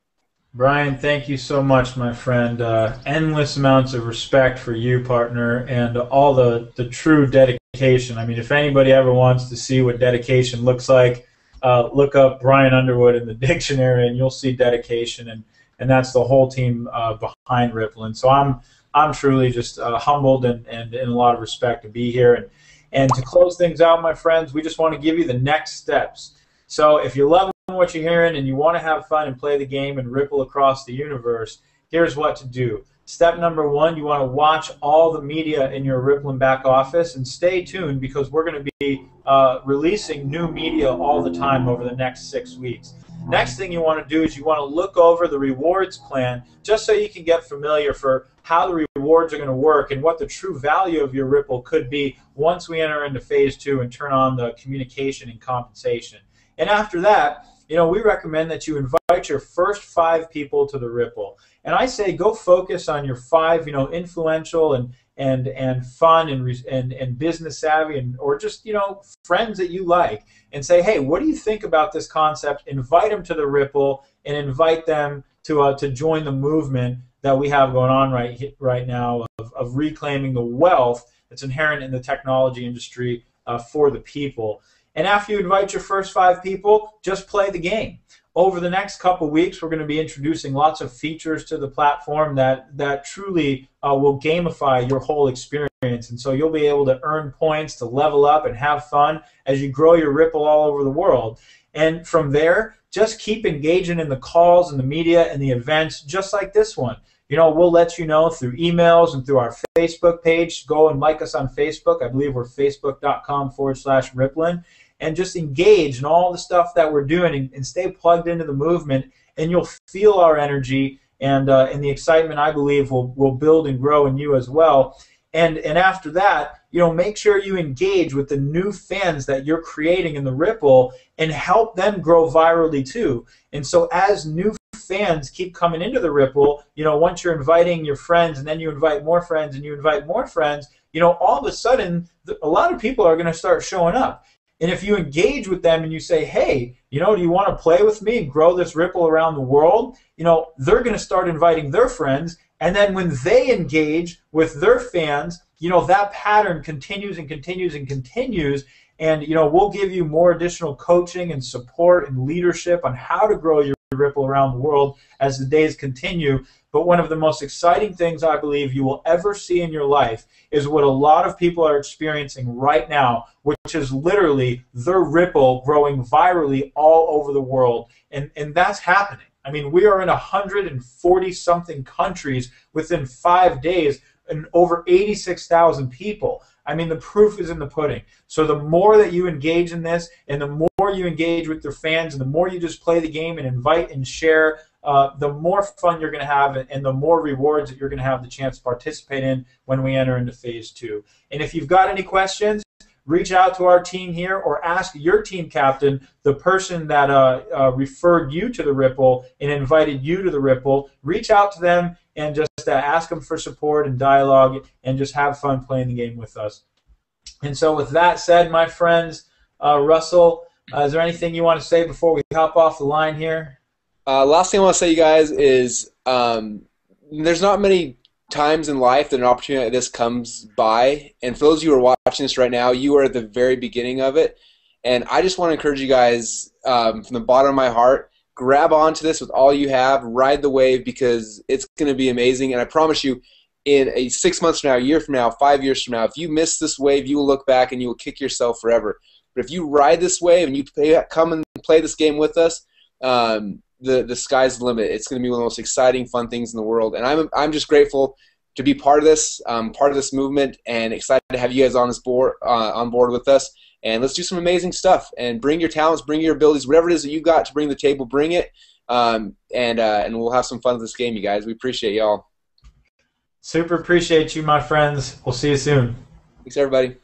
Brian, thank you so much, my friend. Endless amounts of respect for you, partner, and all the true dedication. I mean, if anybody ever wants to see what dedication looks like, look up Brian Underwood in the dictionary, and you'll see dedication, and that's the whole team behind Rippln. So I'm truly just humbled and in a lot of respect to be here. And to close things out, my friends, we just want to give you the next steps. So if you love what you're hearing and you want to have fun and play the game and ripple across the universe, here's what to do. Step number 1, you want to watch all the media in your Rippln back office, and stay tuned because we're going to be releasing new media all the time over the next 6 weeks. Next thing you want to do is you want to look over the rewards plan just so you can get familiar for how the rewards are going to work and what the true value of your Ripple could be once we enter into phase 2 and turn on the communication and compensation. And after that, we recommend that you invite your first 5 people to the Ripple. And I say go focus on your 5, influential and fun and business savvy or just, friends that you like, and say, hey, what do you think about this concept? Invite them to the Ripple and invite them to join the movement that we have going on right now of reclaiming the wealth that's inherent in the technology industry for the people. And after you invite your first 5 people, just play the game. Over the next couple weeks, we're going to be introducing lots of features to the platform that truly will gamify your whole experience. And so you'll be able to earn points to level up and have fun as you grow your Ripple all over the world. And from there, just keep engaging in the calls and the media and the events just like this one. We'll let you know through emails and through our Facebook page. Go and like us on Facebook. I believe we're facebook.com/Rippln. And just engage in all the stuff that we're doing and stay plugged into the movement, and you'll feel our energy and the excitement, I believe, will build and grow in you as well. And after that, make sure you engage with the new fans that you're creating in the Ripple and help them grow virally too. And so as new fans keep coming into the Ripple, once you're inviting your friends and then you invite more friends and you invite more friends, all of a sudden a lot of people are going to start showing up. And if you engage with them and you say, hey, do you want to play with me and grow this Ripple around the world? They're going to start inviting their friends. And then when they engage with their fans, that pattern continues and continues and continues. And, we'll give you more additional coaching and support and leadership on how to grow your Ripple around the world as the days continue. But one of the most exciting things I believe you will ever see in your life is what a lot of people are experiencing right now, which is literally their Ripple growing virally all over the world. And that's happening. I mean, we are in 140-something countries within 5 days and over 86,000 people. I mean, the proof is in the pudding. So the more that you engage in this and the more you engage with your fans and the more you just play the game and invite and share, the more fun you're going to have and the more rewards that you're going to have the chance to participate in when we enter into phase 2. And if you've got any questions, reach out to our team here or ask your team captain, the person that referred you to the Ripple and invited you to the Ripple. Reach out to them and just ask them for support and dialogue and just have fun playing the game with us. And so with that said, my friends, Russell, is there anything you want to say before we hop off the line here? Last thing I want to say, you guys, is there's not many times in life that an opportunity like this comes by, and for those of you who are watching this right now, you are at the very beginning of it, and I just want to encourage you guys from the bottom of my heart, grab onto this with all you have, ride the wave, because it's going to be amazing, and I promise you, in 6 months from now, a year from now, 5 years from now, if you miss this wave, you will look back and you will kick yourself forever. But if you ride this wave and you come and play this game with us, the sky's the limit. It's going to be one of the most exciting, fun things in the world. And I'm just grateful to be part of this movement, and excited to have you guys on board with us. And let's do some amazing stuff. And bring your talents, bring your abilities, whatever it is that you've got to bring to the table, bring it. And we'll have some fun with this game, you guys. We appreciate y'all. Super appreciate you, my friends. We'll see you soon. Thanks, everybody.